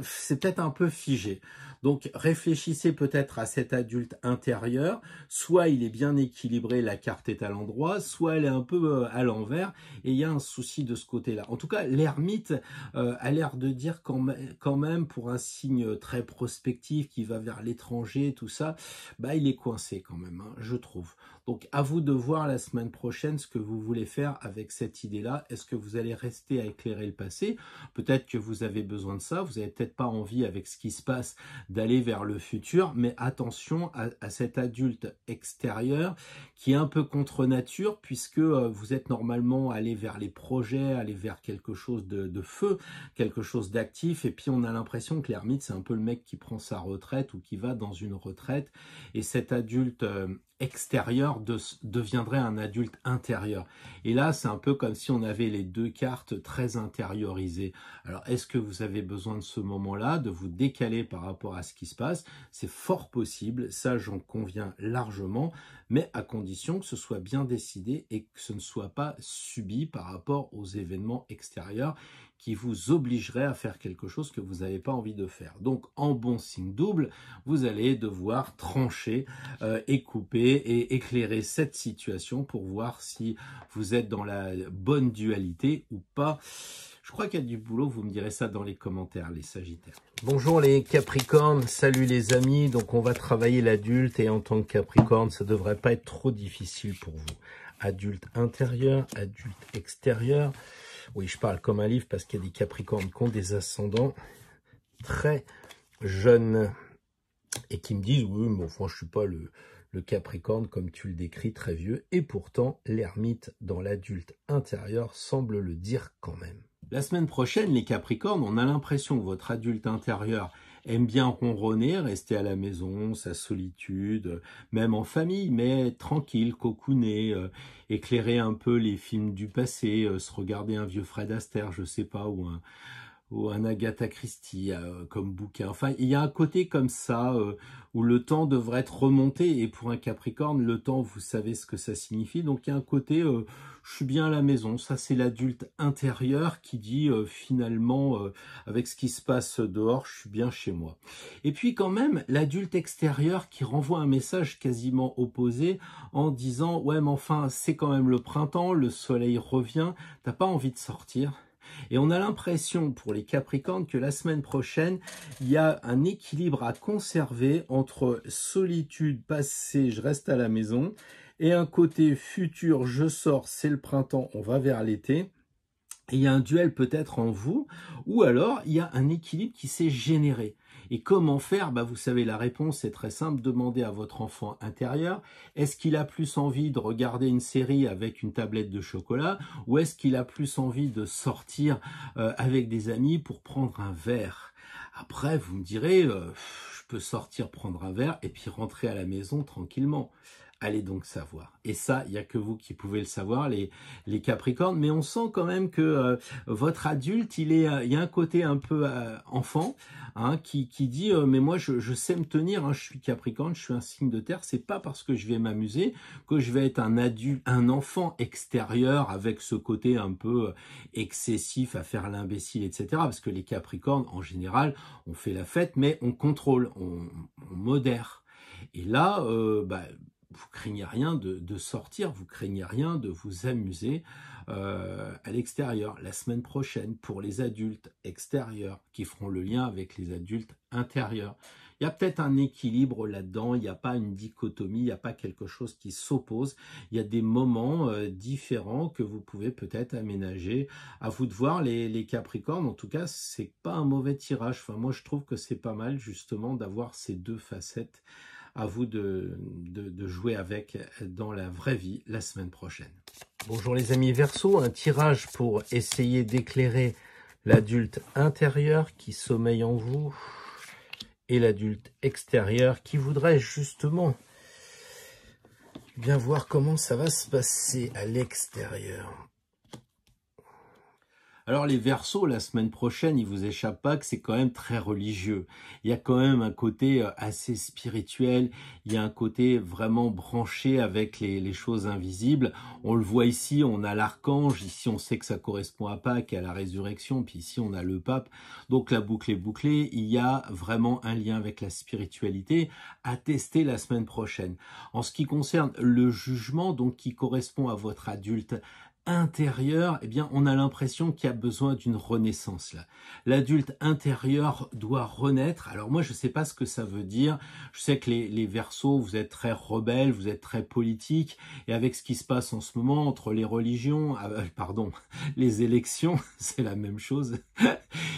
c'est peut-être un peu figé. Donc réfléchissez peut-être à cet adulte intérieur, soit il est bien équilibré, la carte est à l'endroit, soit elle est un peu à l'envers, et il y a un souci de ce côté-là. En tout cas, l'ermite a l'air de dire quand même, pour un signe très prospectif qui va vers l'étranger, tout ça, bah il est coincé quand même, hein, je trouve. Donc à vous de voir la semaine prochaine ce que vous voulez faire avec cette idée-là. Est-ce que vous allez rester à éclairer le passé? Peut-être que vous avez besoin de ça, vous n'avez peut-être pas envie avec ce qui se passe d'aller vers le futur, mais attention à cet adulte extérieur qui est un peu contre nature, puisque vous êtes normalement allé vers les projets, aller vers quelque chose de feu, quelque chose d'actif, et puis on a l'impression que l'ermite, c'est un peu le mec qui prend sa retraite ou qui va dans une retraite, et cet adulte extérieur deviendrait un adulte intérieur. Et là, c'est un peu comme si on avait les deux cartes très intériorisées. Alors, est-ce que vous avez besoin de ce moment-là, de vous décaler par rapport à ce qui se passe? C'est fort possible, ça j'en conviens largement, mais à condition que ce soit bien décidé et que ce ne soit pas subi par rapport aux événements extérieurs qui vous obligerait à faire quelque chose que vous n'avez pas envie de faire. Donc, en bon signe double, vous allez devoir trancher et couper et éclairer cette situation pour voir si vous êtes dans la bonne dualité ou pas. Je crois qu'il y a du boulot, vous me direz ça dans les commentaires, les Sagittaires. Bonjour les Capricornes, salut les amis. Donc, on va travailler l'adulte et en tant que Capricorne, ça ne devrait pas être trop difficile pour vous. Adulte intérieur, adulte extérieur. Oui, je parle comme un livre parce qu'il y a des Capricornes qui ont des ascendants très jeunes et qui me disent, oui, mais enfin, je ne suis pas le Capricorne comme tu le décris, très vieux. Et pourtant, l'ermite dans l'adulte intérieur semble le dire quand même. La semaine prochaine, les Capricornes, on a l'impression que votre adulte intérieur aime bien ronronner, rester à la maison, sa solitude, même en famille, mais tranquille, cocooner, éclairer un peu les films du passé, se regarder un vieux Fred Astaire, je sais pas, ou un Agatha Christie comme bouquin. Enfin, il y a un côté comme ça où le temps devrait être remonté. Et pour un Capricorne, le temps, vous savez ce que ça signifie. Donc, il y a un côté, je suis bien à la maison. Ça, c'est l'adulte intérieur qui dit finalement, avec ce qui se passe dehors, je suis bien chez moi. Et puis quand même, l'adulte extérieur qui renvoie un message quasiment opposé en disant, ouais, mais enfin, c'est quand même le printemps, le soleil revient, t'as pas envie de sortir. Et on a l'impression pour les Capricornes que la semaine prochaine, il y a un équilibre à conserver entre solitude, passé, je reste à la maison, et un côté futur, je sors, c'est le printemps, on va vers l'été. Et il y a un duel peut-être en vous, ou alors il y a un équilibre qui s'est généré. Et comment faire? Bah, vous savez, la réponse est très simple. Demandez à votre enfant intérieur, est-ce qu'il a plus envie de regarder une série avec une tablette de chocolat ou est-ce qu'il a plus envie de sortir avec des amis pour prendre un verre? Après, vous me direz, je peux sortir prendre un verre et puis rentrer à la maison tranquillement. Allez donc savoir. Et ça, il n'y a que vous qui pouvez le savoir, les Capricornes. Mais on sent quand même que votre adulte, il y a un côté un peu enfant, hein, qui dit mais moi, je sais me tenir, hein, je suis Capricorne, je suis un signe de terre. C'est pas parce que je vais m'amuser que je vais être un adulte, un enfant extérieur avec ce côté un peu excessif à faire l'imbécile, etc. Parce que les Capricornes, en général, on fait la fête, mais on contrôle, on modère. Et là, vous craignez rien de sortir, vous craignez rien de vous amuser à l'extérieur. La semaine prochaine, pour les adultes extérieurs qui feront le lien avec les adultes intérieurs. Il y a peut-être un équilibre là-dedans, il n'y a pas une dichotomie, il n'y a pas quelque chose qui s'oppose. Il y a des moments différents que vous pouvez peut-être aménager. À vous de voir les Capricornes. En tout cas, c'est pas un mauvais tirage. Enfin, moi, je trouve que c'est pas mal justement d'avoir ces deux facettes. À vous de jouer avec dans la vraie vie la semaine prochaine. Bonjour les amis Verseau, un tirage pour essayer d'éclairer l'adulte intérieur qui sommeille en vous et l'adulte extérieur qui voudrait justement bien voir comment ça va se passer à l'extérieur. Alors les Verseaux, la semaine prochaine, il vous échappe pas que c'est quand même très religieux. Il y a quand même un côté assez spirituel, il y a un côté vraiment branché avec les choses invisibles. On le voit ici, on a l'archange, ici on sait que ça correspond à Pâques, à la résurrection, puis ici on a le pape. Donc la boucle est bouclée, il y a vraiment un lien avec la spiritualité à tester la semaine prochaine. En ce qui concerne le jugement, donc qui correspond à votre adulte intérieur, eh bien, on a l'impression qu'il y a besoin d'une renaissance là. L'adulte intérieur doit renaître. Alors moi, je ne sais pas ce que ça veut dire. Je sais que les Verseaux, vous êtes très rebelles, vous êtes très politiques, et avec ce qui se passe en ce moment entre les religions, les élections, c'est la même chose.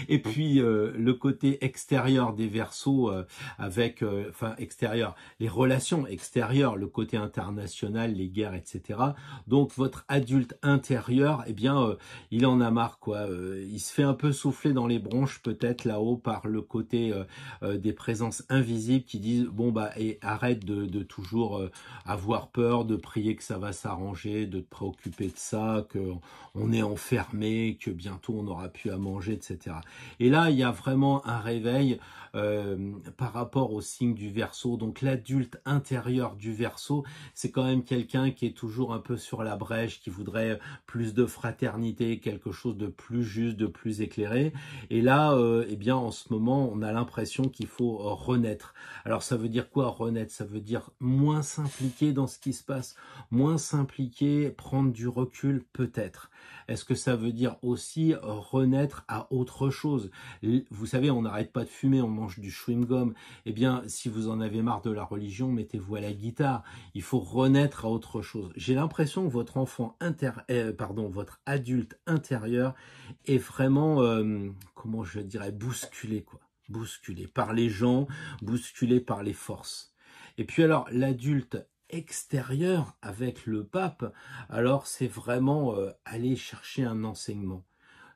Et puis le côté extérieur des Verseaux extérieur, les relations extérieures, le côté international, les guerres, etc. Donc votre adulte intérieur, eh bien, il en a marre, quoi. Il se fait un peu souffler dans les bronches, peut-être là-haut, par le côté des présences invisibles qui disent, bon, bah, et arrête de toujours avoir peur, de prier que ça va s'arranger, de te préoccuper de ça, qu'on est enfermé, que bientôt on n'aura plus à manger, etc. Et là, il y a vraiment un réveil par rapport au signe du Verseau. Donc l'adulte intérieur du Verseau, c'est quand même quelqu'un qui est toujours un peu sur la brèche, qui voudrait plus de fraternité, quelque chose de plus juste, de plus éclairé. Et là, eh bien, en ce moment, on a l'impression qu'il faut renaître. Alors ça veut dire quoi renaître? Ça veut dire moins s'impliquer dans ce qui se passe, moins s'impliquer, prendre du recul peut-être. Est-ce que ça veut dire aussi renaître à autre chose? Vous savez, on n'arrête pas de fumer, on mange du chewing-gum. Eh bien, si vous en avez marre de la religion, mettez-vous à la guitare. Il faut renaître à autre chose. J'ai l'impression que votre votre adulte intérieur est vraiment, comment je dirais, bousculé, quoi. Bousculé par les gens, bousculé par les forces. Et puis alors, l'adulte extérieur avec le pape, alors c'est vraiment aller chercher un enseignement.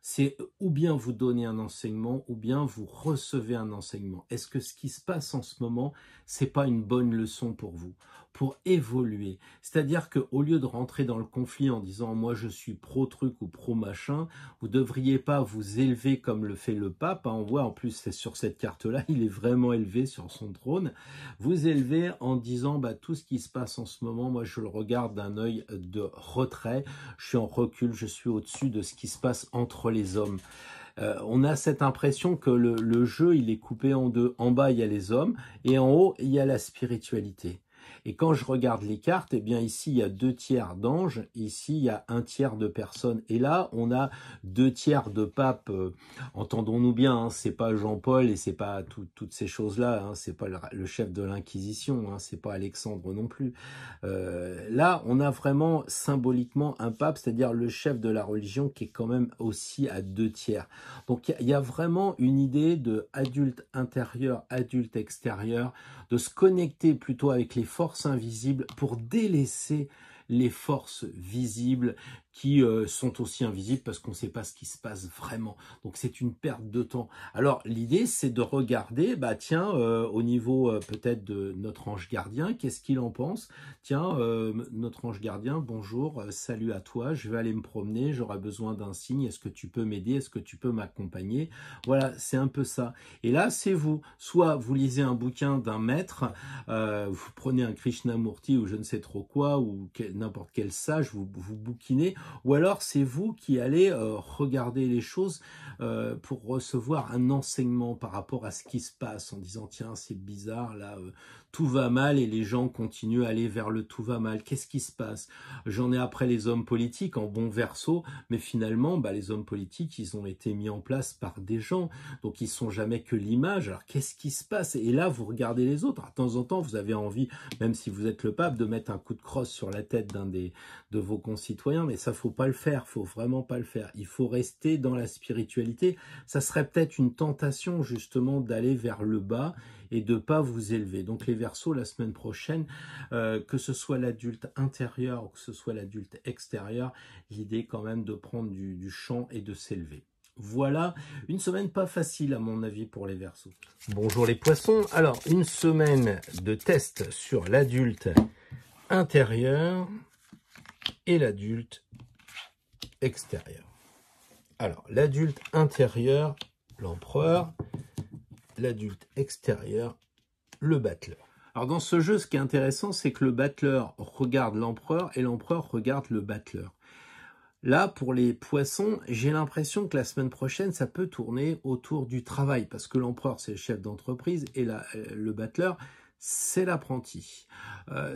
C'est ou bien vous donnez un enseignement, ou bien vous recevez un enseignement. Est-ce que ce qui se passe en ce moment, c'est pas une bonne leçon pour vous, pour évoluer? C'est-à-dire qu'au lieu de rentrer dans le conflit en disant « moi je suis pro-truc ou pro-machin », vous devriez pas vous élever comme le fait le pape. On voit en plus, c'est sur cette carte-là, il est vraiment élevé sur son trône. Vous élevez en disant bah, « tout ce qui se passe en ce moment, moi je le regarde d'un œil de retrait, je suis en recul, je suis au-dessus de ce qui se passe entre les hommes ». On a cette impression que le jeu, il est coupé en deux. En bas, il y a les hommes, et en haut, il y a la spiritualité. Et quand je regarde les cartes, eh bien ici, il y a 2 tiers d'anges, ici, il y a 1 tiers de personnes. Et là, on a 2 tiers de papes. Entendons-nous bien, hein, c'est pas Jean-Paul et c'est pas toutes ces choses-là, hein, c'est pas le chef de l'Inquisition, hein, c'est pas Alexandre non plus. Là, on a vraiment symboliquement un pape, c'est-à-dire le chef de la religion qui est quand même aussi à 2 tiers. Donc, il y a vraiment une idée de adulte intérieur, adulte extérieur, de se connecter plutôt avec les forces invisibles pour délaisser les forces visibles qui sont aussi invisibles parce qu'on ne sait pas ce qui se passe vraiment. Donc c'est une perte de temps. Alors l'idée c'est de regarder, bah tiens, au niveau peut-être de notre ange gardien, qu'est-ce qu'il en pense? Tiens, notre ange gardien, bonjour, salut à toi, je vais aller me promener, j'aurai besoin d'un signe, est-ce que tu peux m'aider, est-ce que tu peux m'accompagner? Voilà, c'est un peu ça. Et là c'est vous, soit vous lisez un bouquin d'un maître, vous prenez un Krishnamurti ou je ne sais trop quoi, ou n'importe quel sage, vous bouquinez, ou alors c'est vous qui allez regarder les choses pour recevoir un enseignement par rapport à ce qui se passe, en disant tiens c'est bizarre là, tout va mal et les gens continuent à aller vers le tout va mal, qu'est-ce qui se passe? J'en ai après les hommes politiques en bon Verseau, mais finalement bah, les hommes politiques ils ont été mis en place par des gens, donc ils sont jamais que l'image, alors qu'est-ce qui se passe? Et là vous regardez les autres, alors, de temps en temps vous avez envie, même si vous êtes le pape, de mettre un coup de crosse sur la tête d'un de vos concitoyens, mais ça faut pas le faire, faut vraiment pas le faire, il faut rester dans la spiritualité. Ça serait peut-être une tentation justement d'aller vers le bas et de pas vous élever. Donc les Verseaux la semaine prochaine, que ce soit l'adulte intérieur ou que ce soit l'adulte extérieur, l'idée quand même de prendre du champ et de s'élever. Voilà, une semaine pas facile à mon avis pour les Verseaux. Bonjour les poissons, alors une semaine de test sur l'adulte intérieur et l'adulte extérieur. Alors, l'adulte intérieur, l'empereur, l'adulte extérieur, le battleur. Alors dans ce jeu, ce qui est intéressant, c'est que le battleur regarde l'empereur et l'empereur regarde le battleur. Là, pour les poissons, j'ai l'impression que la semaine prochaine, ça peut tourner autour du travail, parce que l'empereur, c'est le chef d'entreprise, et le battleur, c'est l'apprenti.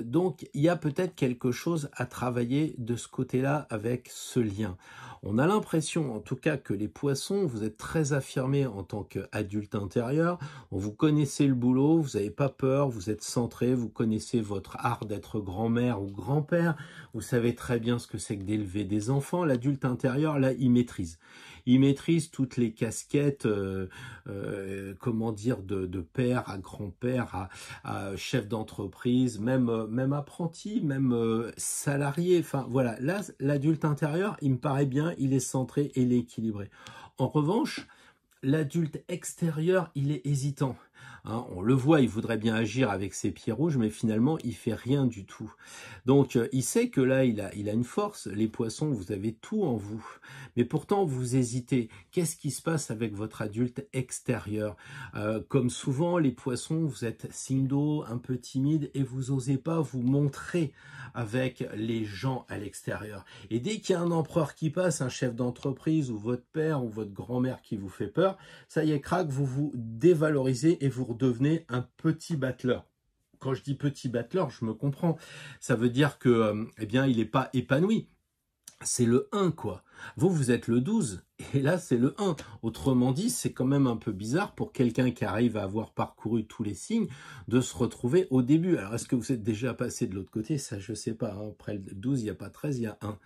Donc, il y a peut-être quelque chose à travailler de ce côté-là avec ce lien. On a l'impression, en tout cas, que les poissons, vous êtes très affirmés en tant qu'adulte intérieur, vous connaissez le boulot, vous n'avez pas peur, vous êtes centré, vous connaissez votre art d'être grand-mère ou grand-père, vous savez très bien ce que c'est que d'élever des enfants. L'adulte intérieur, là, il maîtrise. Il maîtrise toutes les casquettes, comment dire, de père à grand-père, à chef d'entreprise, même apprenti, même salarié. Enfin, voilà, là, l'adulte intérieur, il me paraît bien, il est centré et il est équilibré. En revanche, l'adulte extérieur, il est hésitant. Hein, on le voit, il voudrait bien agir avec ses pieds rouges, mais finalement, il fait rien du tout. Donc, il sait que là, il a une force. Les poissons, vous avez tout en vous. Mais pourtant, vous hésitez. Qu'est-ce qui se passe avec votre adulte extérieur? Comme souvent, les poissons, vous êtes signe d'eau, un peu timide, et vous n'osez pas vous montrer avec les gens à l'extérieur. Et dès qu'il y a un empereur qui passe, un chef d'entreprise, ou votre père, ou votre grand-mère qui vous fait peur, ça y est, crac, vous vous dévalorisez et vous redevenez un petit battleur. Quand je dis petit battleur, je me comprends. Ça veut dire que, eh bien, il n'est pas épanoui. C'est le 1, quoi. Vous êtes le 12, et là, c'est le 1. Autrement dit, c'est quand même un peu bizarre pour quelqu'un qui arrive à avoir parcouru tous les signes de se retrouver au début. Alors, est-ce que vous êtes déjà passé de l'autre côté? Ça, je ne sais pas. Hein. Après le 12, il n'y a pas 13, il y a 1.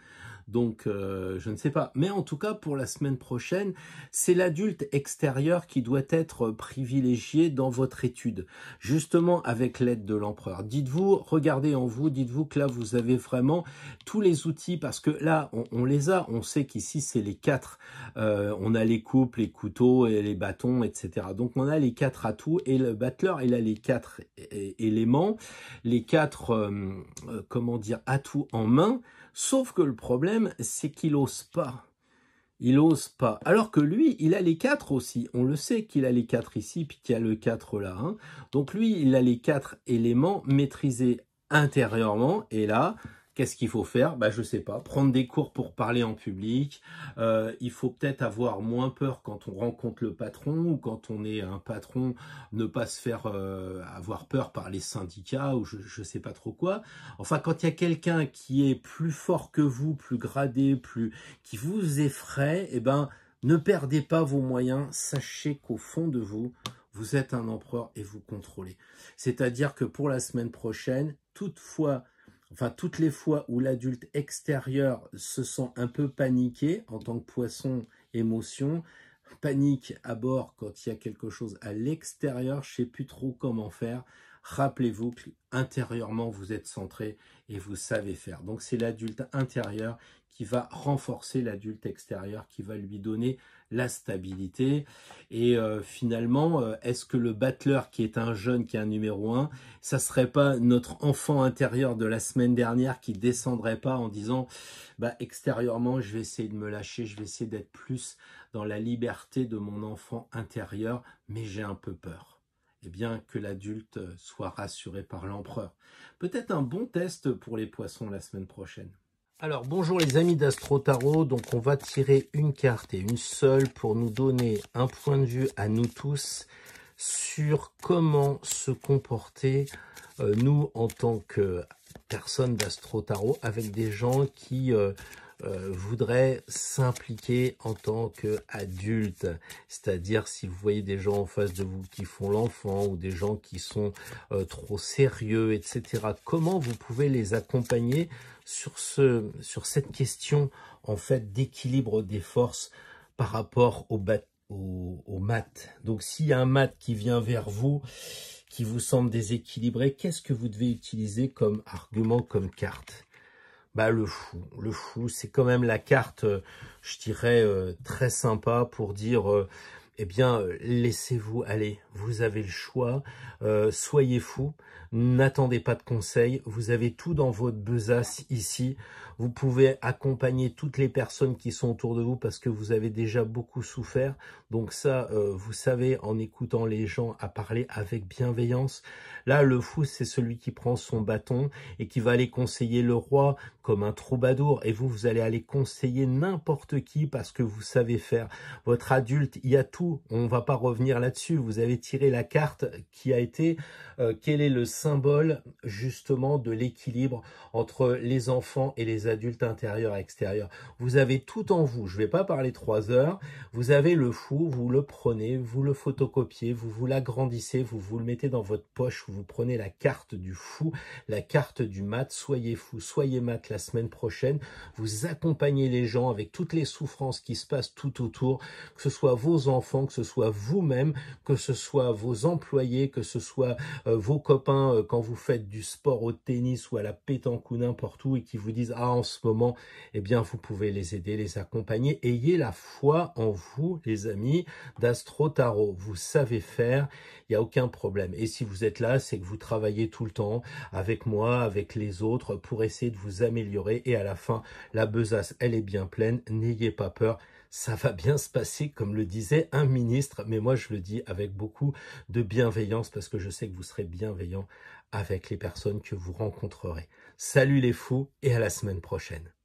Donc, je ne sais pas. Mais en tout cas, pour la semaine prochaine, c'est l'adulte extérieur qui doit être privilégié dans votre étude, justement avec l'aide de l'empereur. Dites-vous, regardez en vous, dites-vous que là, vous avez vraiment tous les outils, parce que là, on les a. On sait qu'ici, c'est les 4. On a les coupes, les couteaux, et les bâtons, etc. Donc, on a les 4 atouts, et le battleur, il a les 4 éléments, les 4, comment dire, atouts en main. Sauf que le problème, c'est qu'il n'ose pas. Il n'ose pas. Alors que lui, il a les 4 aussi. On le sait qu'il a les 4 ici, puis qu'il y a le 4 là. Hein. Donc lui, il a les 4 éléments maîtrisés intérieurement. Et là, qu'est-ce qu'il faut faire? Je ne sais pas. Prendre des cours pour parler en public. Il faut peut-être avoir moins peur quand on rencontre le patron, ou quand on est un patron, ne pas se faire avoir peur par les syndicats, ou je ne sais pas trop quoi. Enfin, quand il y a quelqu'un qui est plus fort que vous, plus gradé, qui vous effraie, eh ben, ne perdez pas vos moyens. Sachez qu'au fond de vous, vous êtes un empereur et vous contrôlez. C'est-à-dire que pour la semaine prochaine, toutes les fois où l'adulte extérieur se sent un peu paniqué en tant que poisson émotion, panique à bord quand il y a quelque chose à l'extérieur, je ne sais plus trop comment faire, rappelez-vous qu'intérieurement vous êtes centré et vous savez faire. Donc c'est l'adulte intérieur qui va renforcer l'adulte extérieur, qui va lui donner la stabilité. Et finalement, est-ce que le battleur qui est un jeune, qui est un numéro 1, ça serait pas notre enfant intérieur de la semaine dernière qui descendrait pas en disant extérieurement, je vais essayer de me lâcher, je vais essayer d'être plus dans la liberté de mon enfant intérieur, mais j'ai un peu peur. Eh bien, que l'adulte soit rassuré par l'empereur. Peut-être un bon test pour les poissons la semaine prochaine. Alors, bonjour les amis d'Astro Tarot. Donc, on va tirer une carte et une seule pour nous donner un point de vue à nous tous sur comment se comporter, nous, en tant que personnes d'Astro Tarot, avec des gens qui voudraient s'impliquer en tant qu'adultes. C'est-à-dire, si vous voyez des gens en face de vous qui font l'enfant, ou des gens qui sont trop sérieux, etc., comment vous pouvez les accompagner sur cette question en fait d'équilibre des forces par rapport au mat. Donc s'il y a un mat qui vient vers vous, qui vous semble déséquilibré, qu'est-ce que vous devez utiliser comme argument, comme carte? Le fou. Le fou, c'est quand même la carte, je dirais, très sympa pour dire eh bien, laissez-vous aller. Vous avez le choix. Soyez fous. N'attendez pas de conseils. Vous avez tout dans votre besace ici. Vous pouvez accompagner toutes les personnes qui sont autour de vous parce que vous avez déjà beaucoup souffert. Donc ça, vous savez, en écoutant les gens, à parler avec bienveillance. Là, le fou, c'est celui qui prend son bâton et qui va aller conseiller le roi comme un troubadour. Et vous allez aller conseiller n'importe qui parce que vous savez faire. Votre adulte, il y a tout. On ne va pas revenir là-dessus. Vous avez tiré la carte qui a été quel est le symbole justement de l'équilibre entre les enfants et les adultes intérieurs et extérieurs. Vous avez tout en vous. Je ne vais pas parler 3 heures. Vous avez le fou, vous le prenez, vous le photocopiez, vous l'agrandissez, vous le mettez dans votre poche, vous prenez la carte du fou, la carte du mat. Soyez fou, soyez mat la semaine prochaine. Vous accompagnez les gens avec toutes les souffrances qui se passent tout autour, que ce soit vos enfants, que ce soit vous-même, que ce soit vos employés, que ce soit vos copains quand vous faites du sport au tennis ou à la pétanque ou n'importe où et qui vous disent « Ah, en ce moment, eh bien, vous pouvez les aider, les accompagner. » Ayez la foi en vous, les amis d'Astro Tarot. Vous savez faire, il n'y a aucun problème. Et si vous êtes là, c'est que vous travaillez tout le temps avec moi, avec les autres, pour essayer de vous améliorer. Et à la fin, la besace, elle est bien pleine. N'ayez pas peur. Ça va bien se passer, comme le disait un ministre, mais moi je le dis avec beaucoup de bienveillance parce que je sais que vous serez bienveillant avec les personnes que vous rencontrerez. Salut les fous et à la semaine prochaine.